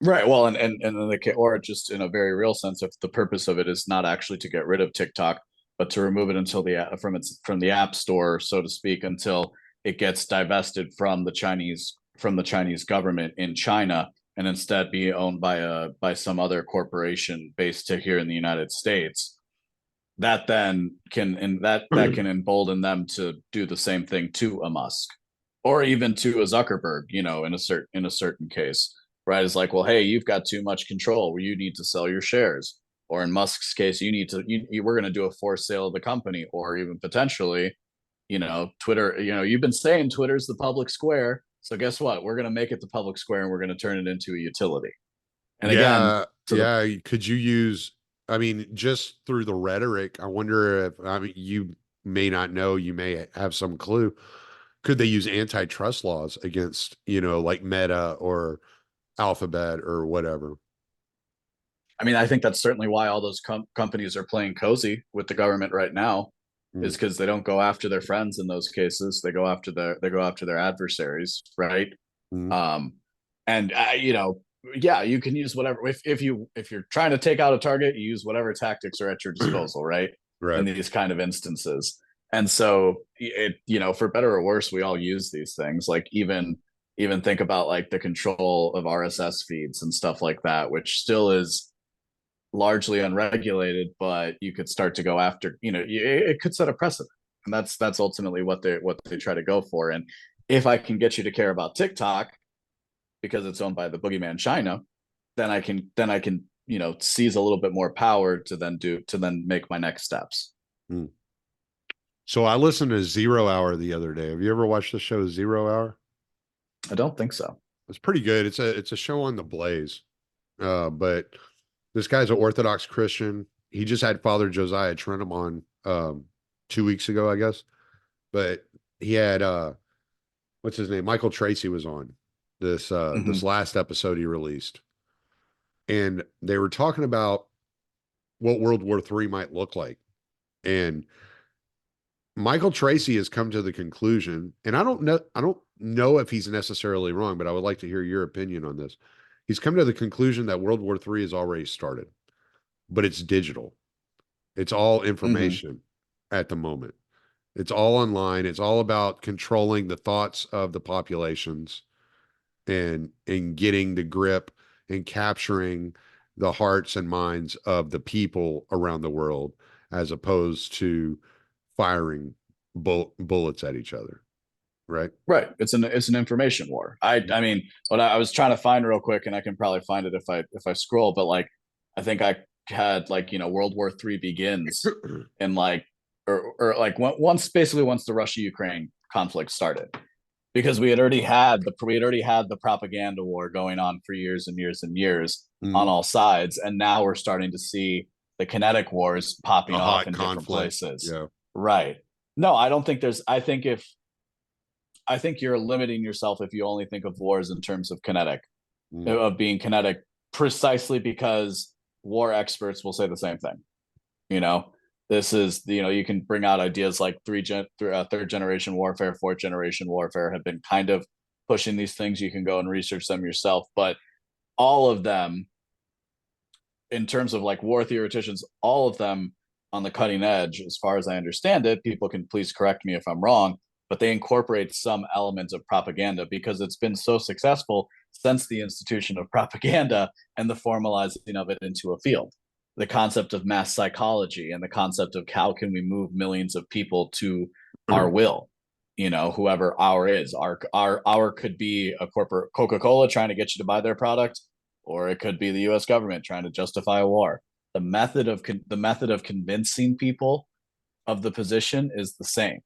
Right. Well, and then or just in a very real sense, if the purpose of it is not actually to get rid of TikTok, but to remove it until from the app store, so to speak, until it gets divested from the Chinese government in China, and instead be owned by some other corporation based to here in the United States. That then can and that can embolden them to do the same thing to a Musk, or even to a Zuckerberg, in a certain case, right? It's like, well, hey, you've got too much control where you need to sell your shares. Or in Musk's case, we're going to do a forced sale of the company, or even potentially, Twitter, you've been saying Twitter's the public square. So guess what? We're going to make it the public square and we're going to turn it into a utility. And again, Yeah, to the yeah. Could you use, I mean, just through the rhetoric, I wonder if, I mean, you may not know, you may have some clue. Could they use antitrust laws against, like Meta or Alphabet or whatever? I mean, I think that's certainly why all those companies are playing cozy with the government right now, Mm, is because they don't go after their friends in those cases. They go after their adversaries, right? mm, Um, and yeah, you can use whatever if you're trying to take out a target, you use whatever tactics are at your disposal, right? In right. these kind of instances, and so for better or worse, we all use these things. Like even think about like the control of RSS feeds and stuff like that, which still is largely unregulated, but you could start to go after, it could set a precedent. And that's ultimately what they try to go for. And if I can get you to care about TikTok because it's owned by the boogeyman China, then I can seize a little bit more power to then make my next steps. Mm. So I listened to Zero Hour the other day. Have you ever watched the show Zero Hour? I don't think so. It's pretty good. It's a show on the Blaze. But this guy's an Orthodox Christian. He just had Father Josiah Trenum on 2 weeks ago, I guess. But he had what's his name? Michael Tracy was on this Mm-hmm. last episode he released. And they were talking about what World War III might look like. And Michael Tracy has come to the conclusion, and I don't know if he's necessarily wrong, but I would like to hear your opinion on this. He's come to the conclusion that World War III has already started, but it's digital. It's all Mm-hmm. information at the moment. It's all online. It's all about controlling the thoughts of the populations and getting the grip and capturing the hearts and minds of the people around the world as opposed to firing bullets at each other, right? Right. It's an information war. I mean, what I was trying to find real quick, and I can probably find it if I scroll, but like I think I had like World War III begins and like or like once the Russia Ukraine conflict started, because we had already had the propaganda war going on for years and years and years on Mm, all sides, and now we're starting to see the kinetic wars popping a off hot in different conflict. places. Yeah. Right. No, I don't think there's. I think you're limiting yourself if you only think of wars in terms of kinetic, Mm, of being kinetic, precisely because war experts will say the same thing. You know, this is you can bring out ideas like third generation warfare, fourth generation warfare have been kind of pushing these things. You can go and research them yourself, but all of them, in terms of like war theoreticians, all of them on the cutting edge, as far as I understand it, people can please correct me if I'm wrong, but they incorporate some elements of propaganda because it's been so successful since the institution of propaganda and the formalizing of it into a field. The concept of mass psychology and the concept of how can we move millions of people to our will, whoever our is. Our could be a corporate Coca-Cola trying to get you to buy their product, or it could be the U.S. government trying to justify a war. The method of convincing people of the position is the same.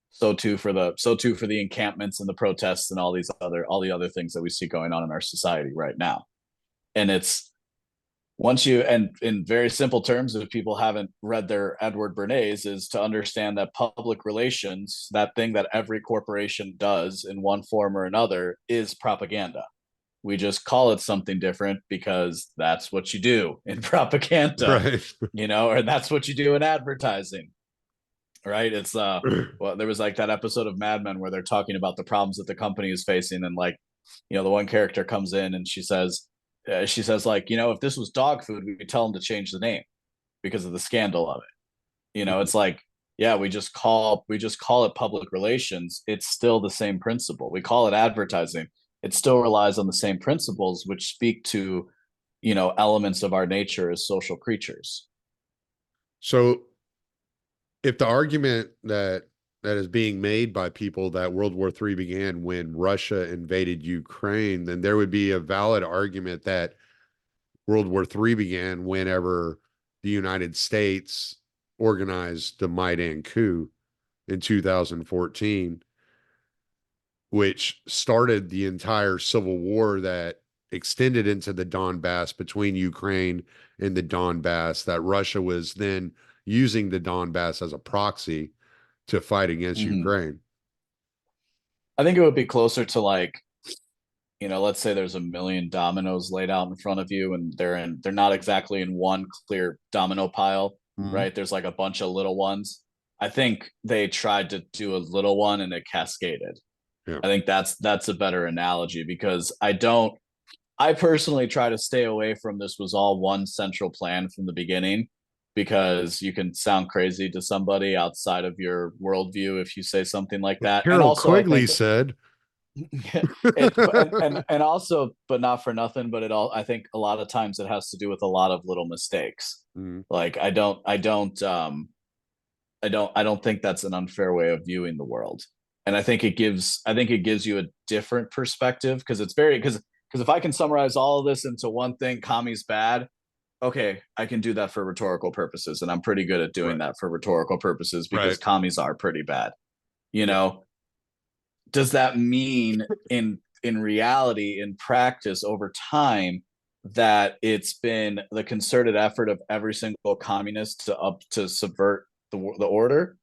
So too for the encampments and the protests and all the other things that we see going on in our society right now. And it's once you and in very simple terms, if people haven't read their Edward Bernays, is to understand that public relations, that thing that every corporation does in one form or another, is propaganda. We just call it something different because that's what you do in propaganda, right. or that's what you do in advertising, right? It's well, there was like that episode of Mad Men where they're talking about the problems that the company is facing, and like, the one character comes in and she says, she says like, if this was dog food, we'd tell them to change the name because of the scandal of it. It's like, yeah, we just call it public relations. It's still the same principle. We call it advertising. It still relies on the same principles, which speak to, elements of our nature as social creatures. So if the argument that is being made by people that World War III began when Russia invaded Ukraine, then there would be a valid argument that World War III began whenever the United States organized the Maidan coup in 2014, which started the entire civil war that extended into the Donbass between Ukraine and the Donbass, that Russia was then using the Donbass as a proxy to fight against Mm-hmm. Ukraine. I think it would be closer to like, let's say there's a million dominoes laid out in front of you, and they're not exactly in one clear domino pile, Mhm. right? There's like a bunch of little ones. I think they tried to do a little one and it cascaded. Yeah. I think that's a better analogy, because I personally try to stay away from this was all one central plan from the beginning, because you can sound crazy to somebody outside of your worldview if you say something like that. And Harold also I Quigley think said, and also, but not for nothing, but I think a lot of times it has to do with a lot of little mistakes. Mhm. Like I don't think that's an unfair way of viewing the world. And I think it gives you a different perspective, because because if I can summarize all of this into one thing, Kami's bad. Okay, I can do that for rhetorical purposes, and I'm pretty good at doing Right. that for rhetorical purposes, because Right. commies are pretty bad. You Yeah. know, does that mean in reality, in practice, over time, that it's been the concerted effort of every single communist to subvert the order?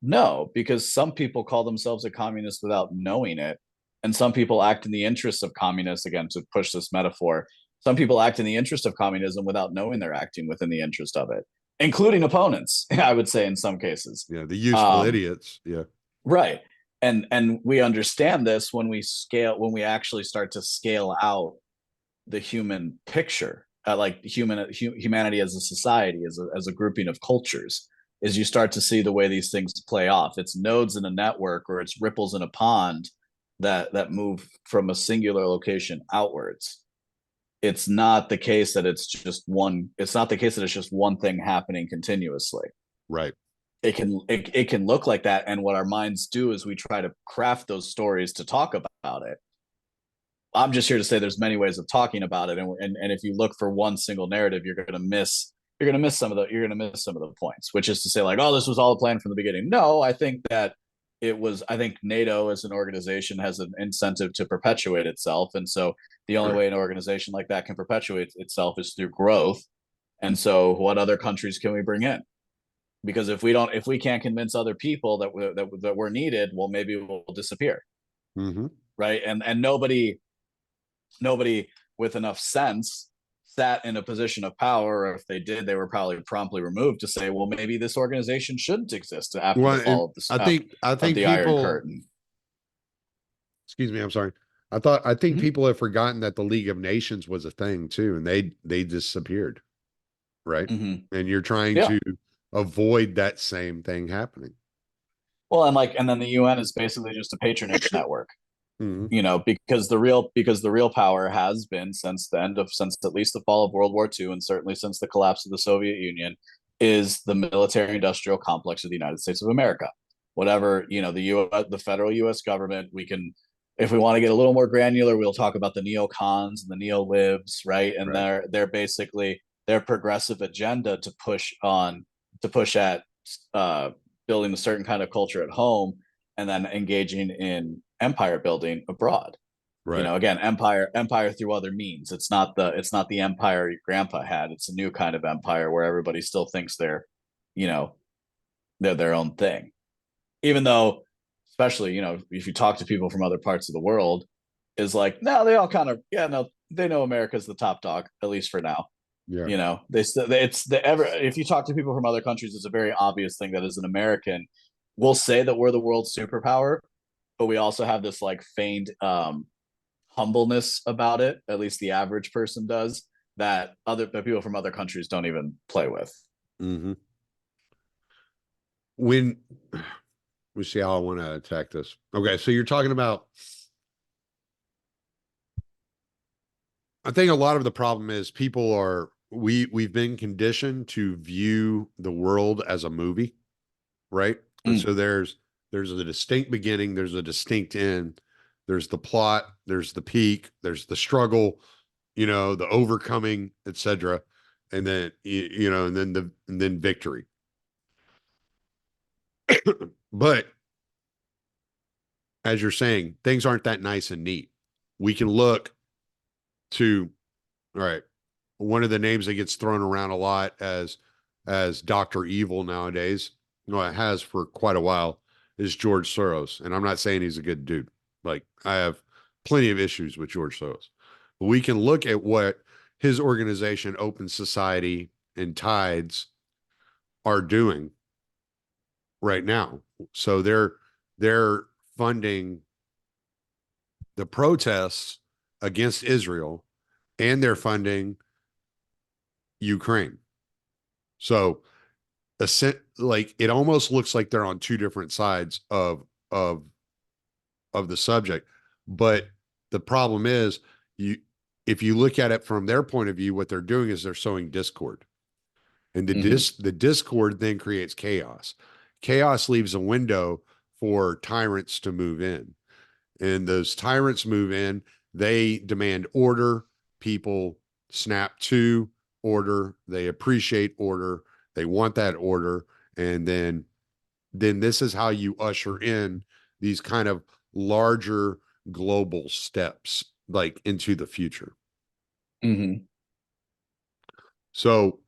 No, because some people call themselves a communist without knowing it, and some people act in the interests of communists. Again, to push this metaphor, some people act in the interest of communism without knowing they're acting within the interest of it, including opponents. I would say in some cases. Yeah. The useful Um, idiots. Yeah. Right. And we understand this when we actually start to scale out the human picture, like humanity as a society, as a grouping of cultures, is you start to see the way these things play off. It's nodes in a network, or it's ripples in a pond that move from a singular location outwards. It's not the case that it's just one thing happening continuously. Right. It can look like that, and what our minds do is we try to craft those stories to talk about it. I'm just here to say there's many ways of talking about it, and if you look for one single narrative, you're gonna miss some of the points, which is to say, like, oh, this was all a plan from the beginning. No, I think that I think NATO as an organization has an incentive to perpetuate itself, and so the only way an organization like that can perpetuate itself is through growth. And so what other countries can we bring in? Because if we can't convince other people that we're needed, well, maybe we'll disappear. Mm-hmm. Right. And nobody with enough sense sat in a position of power, or if they did, they were probably promptly removed, to say, well, maybe this organization shouldn't exist after the Well, and fall I of think the Iron people, Curtain. excuse me, I'm sorry. I think Mm-hmm. people have forgotten that the League of Nations was a thing too, and they disappeared, right? Mm-hmm. And you're trying Yeah. to avoid that same thing happening. Well, and then the UN is basically just a patronage network. Hmm. Because the real power has been, since at least the fall of World War II, and certainly since the collapse of the Soviet Union, is the military industrial complex of the United States of America. Whatever, the federal US government, we can, if we want to get a little more granular, we'll talk about the neocons and the neolibs, right? And Right. they're basically their progressive agenda to push at uh, building a certain kind of culture at home, and then engaging in empire building abroad. Right. Again, empire through other means. It's not the empire your grandpa had. It's a new kind of empire where everybody still thinks you know they're their own thing, even though, especially, if you talk to people from other parts of the world, is like, no, they all kind of, yeah, no, they know America's the top dog, at least for now. Yeah. They still, it's the ever if you talk to people from other countries, it's a very obvious thing that as an American, we'll say that we're the world's superpower, but we also have this like feigned humbleness about it, at least the average person does, that people from other countries don't even play with. Hmm. When we see how I want to attack this. Okay, so you're talking about. I think a lot of the problem is people are we've been conditioned to view the world as a movie, right? And Mm. so there's a distinct beginning, there's a distinct end, there's the plot, there's the peak, there's the struggle, the overcoming, etc. And then and then victory. But as you're saying, things aren't that nice and neat. We can look to, all right, one of the names that gets thrown around a lot as Dr. Evil nowadays, it has for quite a while, is George Soros. And I'm not saying he's a good dude. Like, I have plenty of issues with George Soros. But we can look at what his organization, Open Society and Tides, are doing right now. So they're funding the protests against Israel, and they're funding Ukraine. So like it almost looks like they're on two different sides of of the subject. But the problem is, you if you look at it from their point of view, what they're doing is they're sowing discord. And Hmm. the discord then creates chaos. Chaos leaves a window for tyrants to move in. And those tyrants move in, they demand order. People snap to order, they appreciate order, they want that order. And then this is how you usher in these kind of larger global steps like into the future. Hmm. So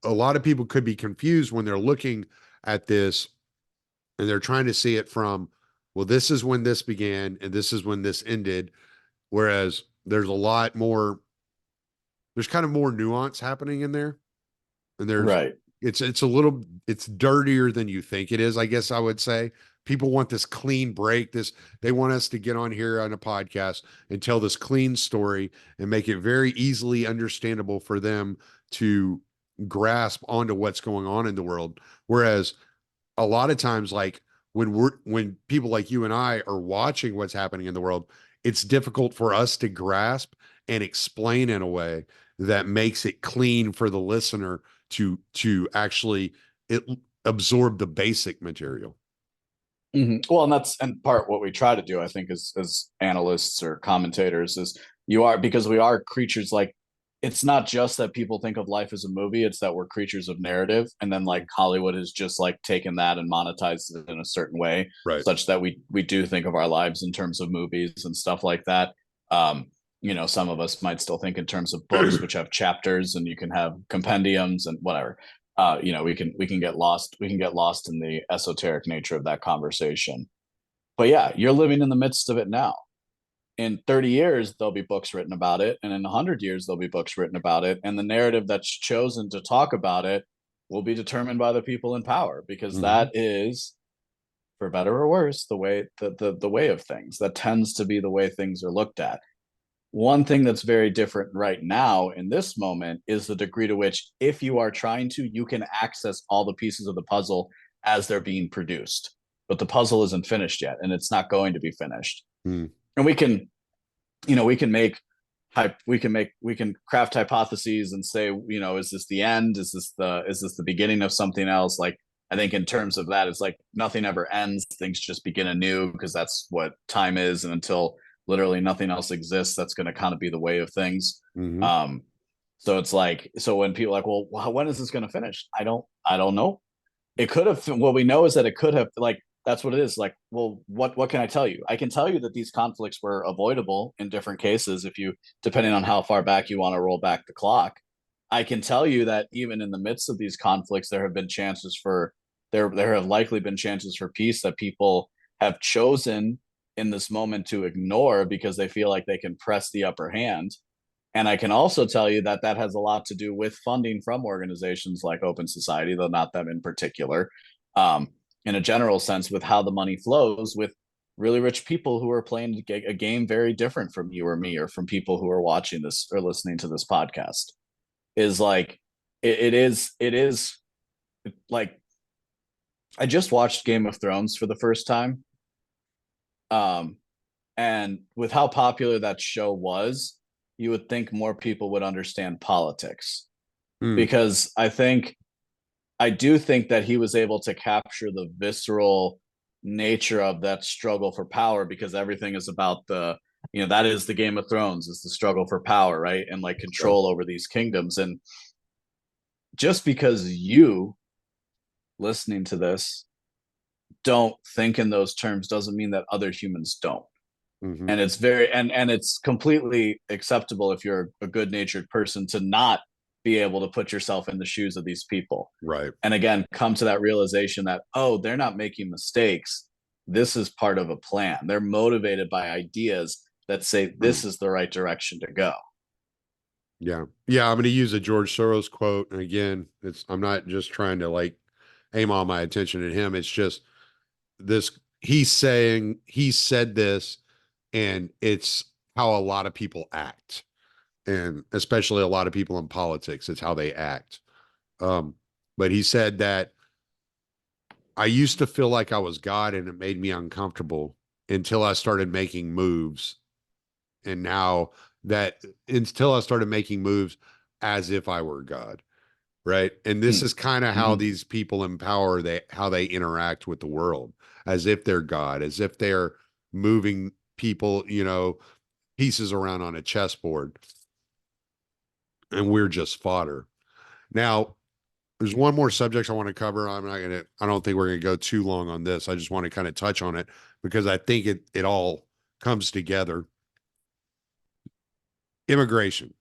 a lot of people could be confused when they're looking at this and they're trying to see it from, well, this is when this began and this is when this ended. Whereas there's a lot more, there's kind of more nuance happening in there. And Right. it's a little, it's dirtier than you think it is, I guess I would say. People want this clean break. They want us to get on here on a podcast and tell this clean story and make it very easily understandable for them to grasp onto what's going on in the world. Whereas a lot of times, like when people like you and I are watching what's happening in the world, it's difficult for us to grasp and explain in a way that makes it clean for the listener to actually it, absorb the basic material. Well, and that's and part what we try to do, I think, as analysts or commentators is you are because we are creatures like it's not just that people think of life as a movie, it's that we're creatures of narrative. And then like Hollywood has just like taken that and monetized it in a certain way, Right. such that we do think of our lives in terms of movies and stuff like that. Um, some of us might still think in terms of books, which have chapters and you can have compendiums and whatever. We can get lost in the esoteric nature of that conversation. But yeah, you're living in the midst of it now. In 30 years, there'll be books written about it, and in 100 years, there'll be books written about it, and the narrative that's chosen to talk about it will be determined by the people in power, because Mm-hmm. that is, for better or worse, the way of things. That tends to be the way things are looked at. One thing that's very different right now in this moment is the degree to which, if you are trying to, you can access all the pieces of the puzzle as they're being produced. But the puzzle isn't finished yet, and it's not going to be finished. Mm. And we can craft hypotheses and say, is this the end? Is this the beginning of something else? Like, I think in terms of that, it's like nothing ever ends. Things just begin anew because that's what time is. And until literally nothing else exists, that's going to kind of be the way of things. Mm-hmm. Um, so it's like, so when people are like, well, when is this going to finish? I don't know. It could have. What we know is that it could have. Like, that's what it is. Like, well, what can I tell you? I can tell you that these conflicts were avoidable in different cases if you, depending on how far back you want to roll back the clock. I can tell you that even in the midst of these conflicts, there have likely been chances for peace that people have chosen in this moment to ignore because they feel like they can press the upper hand. And I can also tell you that that has a lot to do with funding from organizations like Open Society, though not them in particular, in a general sense, with how the money flows with really rich people who are playing a game very different from you or me, or from people who are watching this or listening to this podcast. Is like it is like, I just watched Game of Thrones for the first time. Um, and with how popular that show was, you would think more people would understand politics, Mm, because I do think that he was able to capture the visceral nature of that struggle for power, because everything is about that is the Game of Thrones, is the struggle for power, right? And like yeah. control over these kingdoms. And just because you listening to this don't think in those terms doesn't mean that other humans don't. Hmm. And it's very and it's completely acceptable if you're a good natured person to not be able to put yourself in the shoes of these people, Right. and again come to that realization that, oh, they're not making mistakes, this is part of a plan, they're motivated by ideas that say Mm, this is the right direction to go. yeah. Yeah. I'm going to use a George Soros quote. And again, I'm not just trying to like aim all my attention at him. It's just this, he said this, and it's how a lot of people act. And especially a lot of people in politics, it's how they act. Um, but he said that I used to feel like I was God and it made me uncomfortable until I started making moves. And now that until I started making moves as if I were God. Right. And this is kind of how Mm-hmm. these people in power, how they interact with the world, as if they're God, as if they're moving people, pieces around on a chessboard, and we're just fodder. Now, there's one more subject I want to cover. I don't think we're going to go too long on this. I just want to kind of touch on it because I think it all comes together. Immigration.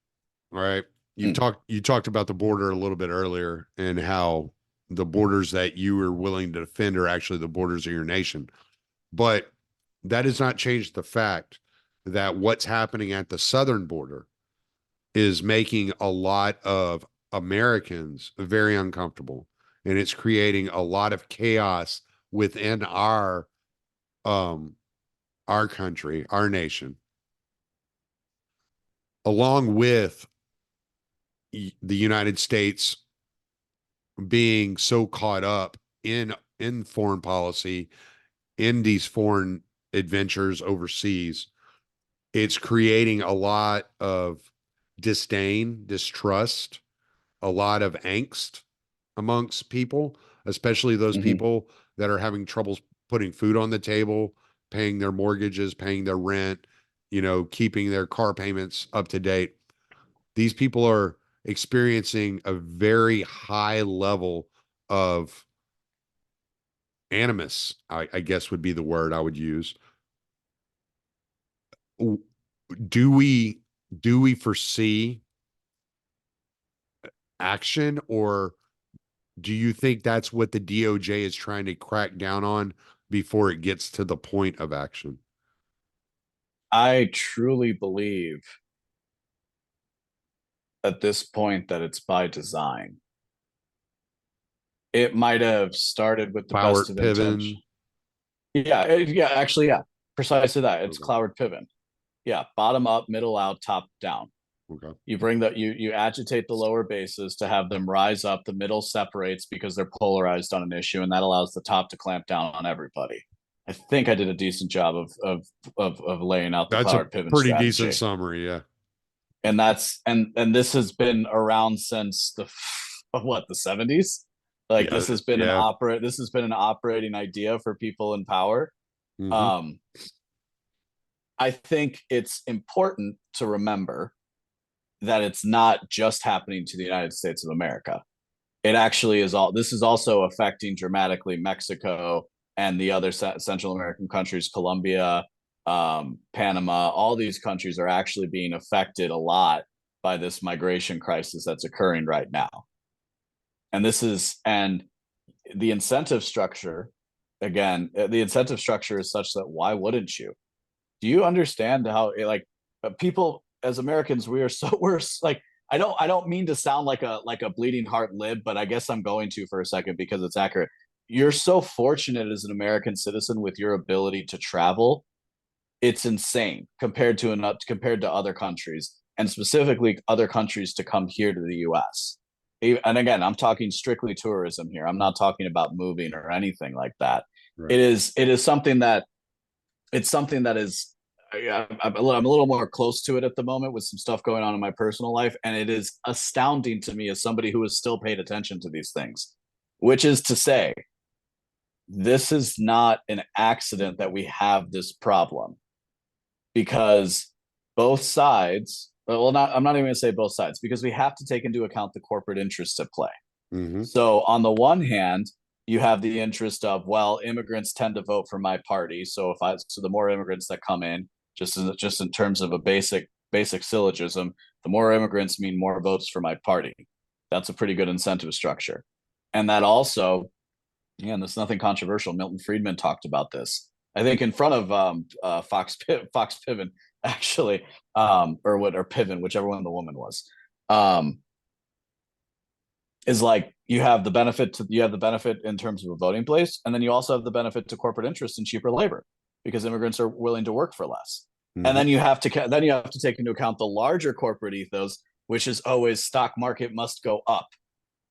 All right. You talked about the border a little bit earlier and how the borders that you were willing to defend are actually the borders of your nation. But that does not change the fact that what's happening at the southern border is making a lot of Americans very uncomfortable, and it's creating a lot of chaos within um our country, our nation, along with the United States being so caught up in foreign policy, in these foreign adventures overseas. It's creating a lot of disdain, distrust, a lot of angst amongst people, especially those Mm-hmm. people that are having troubles putting food on the table, paying their mortgages, paying their rent, keeping their car payments up to date. These people are experiencing a very high level of animus, I guess would be the word I would use. Do we foresee action, or do you think that's what the DOJ is trying to crack down on before it gets to the point of action? I truly believe at this point that it's by design. It might have started with the best Cloward of intention. Piven. Yeah, actually, yeah, precisely that. It's Okay. Cloward Piven. Yeah, bottom up, middle out, top down. Okay. You bring the you agitate the lower bases to have them rise up. The middle separates because they're polarized on an issue, and that allows the top to clamp down on everybody. I think I did a decent job of laying out the That's a Cloward Piven pretty decent strategy, summary. Yeah. and and this has been around since the 70s. Like Yeah. Yeah. this has been an operating idea for people in power. Hmm. Um, I think it's important to remember that it's not just happening to the United States of America. It actually is all. This is also affecting dramatically Mexico and the other Central American countries, Colombia, Panama. All these countries are actually being affected a lot by this migration crisis that's occurring right now. And the incentive structure, again, the incentive structure is such that why wouldn't you? Do you understand how people as Americans, we are so we're like, I don't mean to sound like a bleeding heart lib, but I guess I'm going to for a second because it's accurate. you're so fortunate as an American citizen with your ability to travel. It's insane compared to other countries, and specifically other countries to come here to the US. And again, I'm talking strictly tourism here. I'm not talking about moving or anything like that. Right. It is something that it's something that is I'm a little more close to it at the moment with some stuff going on in my personal life, and it is astounding to me as somebody who has still paid attention to these things, which is to say, this is not an accident that we have this problem, because both sides, well, not I'm not even going to say both sides, because we have to take into account the corporate interests at play. Mm-hmm. So on the one hand, you have the interest of, well, immigrants tend to vote for my party, so the more immigrants that come in, just in terms of a basic syllogism, the more immigrants mean more votes for my party. That's a pretty good incentive structure. And that also, again, there's nothing controversial. Milton Friedman talked about this, I think, in front of Fox Piven, actually, or Piven, whichever one the woman was. Is like, you have the benefit in terms of a voting place, and then you also have the benefit to corporate interests in cheaper labor, because immigrants are willing to work for less. And Mm-hmm. then you have to take into account the larger corporate ethos, which is always stock market must go up,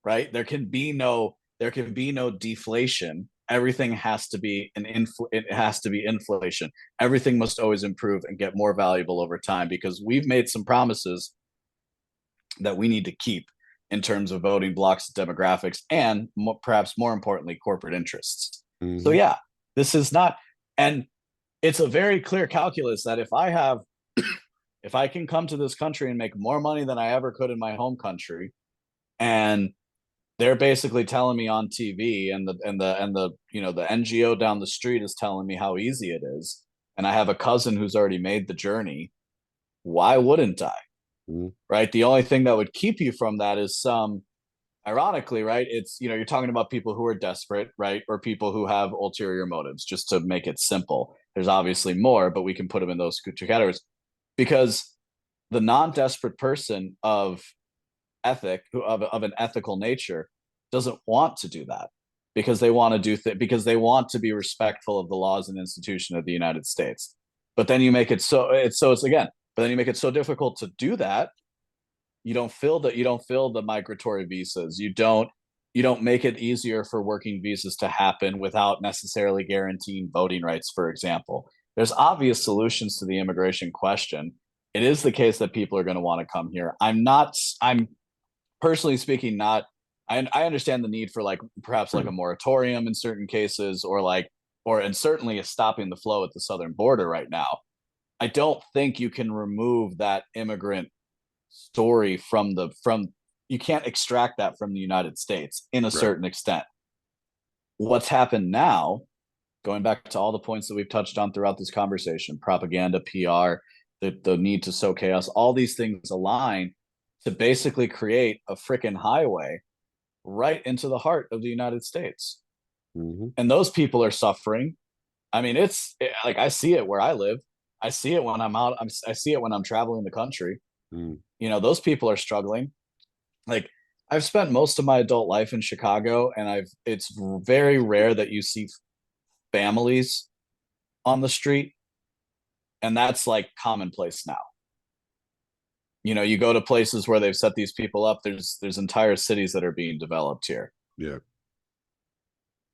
right? There can be no deflation. Everything has to be it has to be inflation. Everything must always improve and get more valuable over time, because we've made some promises that we need to keep in terms of voting blocks, demographics, and perhaps more importantly, corporate interests. So Mm-hmm. yeah, this is not, and it's a very clear calculus that if I can come to this country and make more money than I ever could in my home country, and they're basically telling me on TV, and the NGO down the street is telling me how easy it is, and I have a cousin who's already made the journey, why wouldn't I? Mm-hmm. Right? The only thing that would keep you from that is ironically, right? It's, you're talking about people who are desperate, right? Or people who have ulterior motives, just to make it simple. There's obviously more, but we can put them in those two categories, because the non-desperate person of an ethical nature doesn't want to do that, because they want to because they want to be respectful of the laws and institution of the United States. But then you make it it's again, but then you make it so difficult to do that. You don't fill the migratory visas. You don't make it easier for working visas to happen without necessarily guaranteeing voting rights, for example. There's obvious solutions to the immigration question. It is the case that people are going to want to come here. I'm personally speaking, not, I understand the need for, like, perhaps like a moratorium in certain cases, and certainly stopping the flow at the southern border right now. I don't think you can remove that immigrant story from you can't extract that from the United States in a Right. certain extent. What's happened now, going back to all the points that we've touched on throughout this conversation, propaganda, PR, the need to sow chaos, all these things align to basically create a freaking highway right into the heart of the United States. Mm-hmm. And those people are suffering. I mean, like, I see it where I live. I see it when I'm out. I see it when I'm traveling the country. Mm. Those people are struggling. Like, I've spent most of my adult life in Chicago, and it's very rare that you see families on the street, and that's like commonplace now. You go to places where they've set these people up. There's entire cities that are being developed here. Yeah.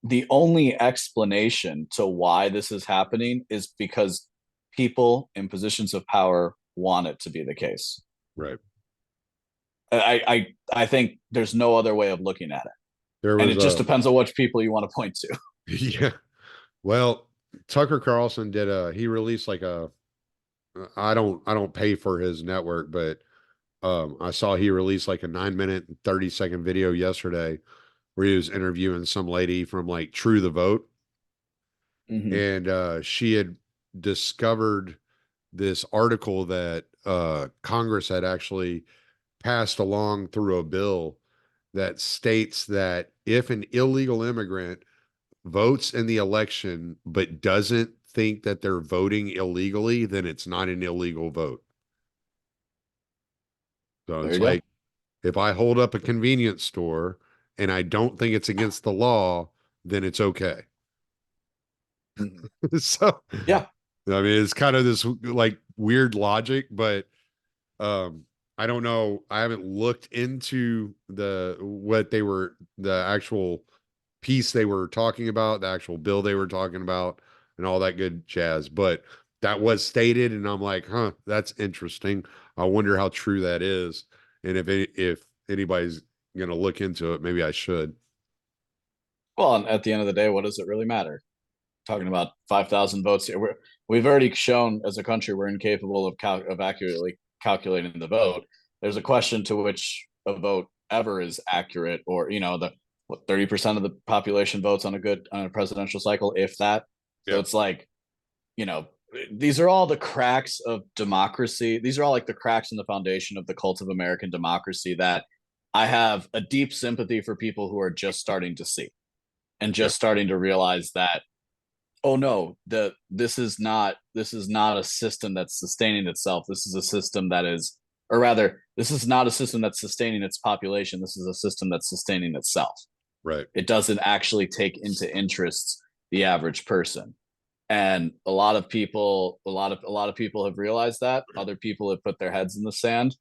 The only explanation to why this is happening is because people in positions of power want it to be the case. Right. I think there's no other way of looking at it. There And was it just depends on which people you want to point to. yeah. Well, Tucker Carlson he released like I don't pay for his network, but I saw he released like a 9 minute and 30-second video yesterday where he was interviewing some lady from like True the Vote. Mm-hmm. And she had discovered this article that Congress had actually passed along through a bill that states that if an illegal immigrant votes in the election but doesn't think that they're voting illegally, then it's not an illegal vote. So There it's you go. like, if I hold up a convenience store and I don't think it's against the law, then it's okay. Mhm. So, Yeah. I mean, it's kind of this like weird logic, but um, I don't know. I haven't looked into the actual piece they were talking about, the actual bill they were talking about, and all that good jazz. But that was stated, and I'm like, huh, that's interesting. I wonder how true that is, and if anybody's gonna look into it, maybe I should. Well, and at the end of the day, what does it really matter? Talking about 5,000 votes here. We've already shown as a country we're incapable of accurately calculating the vote. There's a question to which a vote ever is accurate, or the what 30% of the population votes on a presidential cycle, if that. So Yeah, it's like, you know, these are all the cracks of democracy. These are all like the cracks in the foundation of the cult of American democracy that I have a deep sympathy for people who are just starting to see and yeah, just starting to realize that, oh no, this is not a system that's sustaining itself. This is a system that is, or rather, this is not a system that's sustaining its population. This is a system that's sustaining itself. right. It doesn't actually take into interest the average person. And a lot of people have realized that. Other people have put their heads in the sand.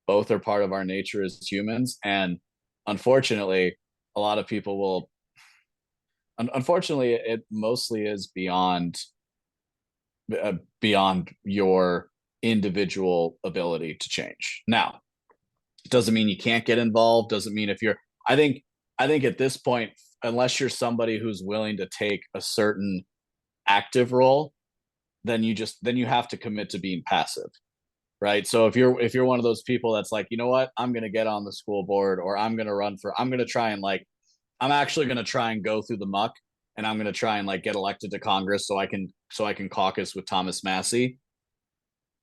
Both are part of our nature as humans, and unfortunately, a lot of people will unfortunately, it mostly is beyond your individual ability to change. Now, it doesn't mean you can't get involved. Doesn't mean if you're. I think at this point, unless you're somebody who's willing to take a certain active role, then you have to commit to being passive, right? So if you're one of those people that's like, you know what, I'm gonna get on the school board, or I'm gonna try and like I'm actually going to try and go through the muck, and I'm going to try and like get elected to Congress so I can caucus with Thomas Massey.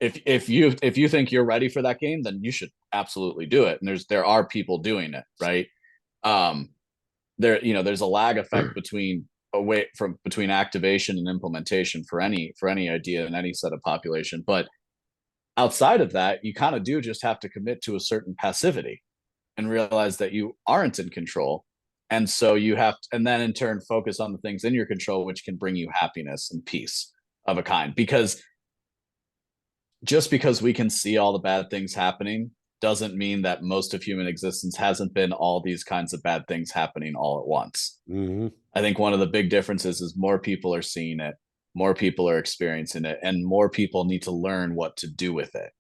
If you think you're ready for that game, then you should absolutely do it. And there are people doing it, right? Um, there's a lag effect between activation and implementation for any idea in any set of population. But outside of that, you kind of do just have to commit to a certain passivity and realize that you aren't in control. And so and then in turn focus on the things in your control, which can bring you happiness and peace of a kind. Because just because we can see all the bad things happening doesn't mean that most of human existence hasn't been all these kinds of bad things happening all at once. Hmm. I think one of the big differences is more people are seeing it, more people are experiencing it, and more people need to learn what to do with it.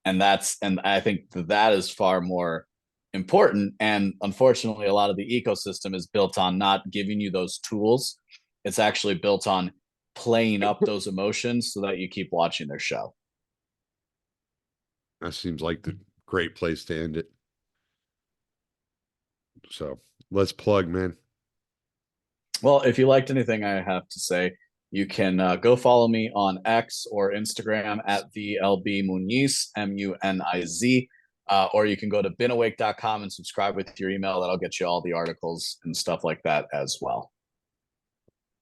And I think that is far more important. And unfortunately, a lot of the ecosystem is built on not giving you those tools. It's actually built on playing up those emotions so that you keep watching their show. That seems like the great place to end it. So let's plug, man. Well, if you liked anything I have to say, you can go follow me on X or Instagram at the LB Muniz, Muniz. Or you can go to binawake.com and subscribe with your email. That'll get you all the articles and stuff like that as well.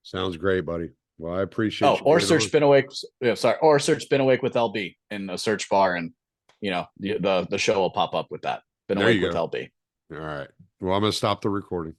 Sounds great, buddy. Well, I Oh, appreciate you or being search on. Spin Awake. Yeah, sorry, or search Spin Awake with LB in a search bar, and the show will pop up with that. Spin There Awake you with go. LB. All right. Well, I'm gonna stop the recording.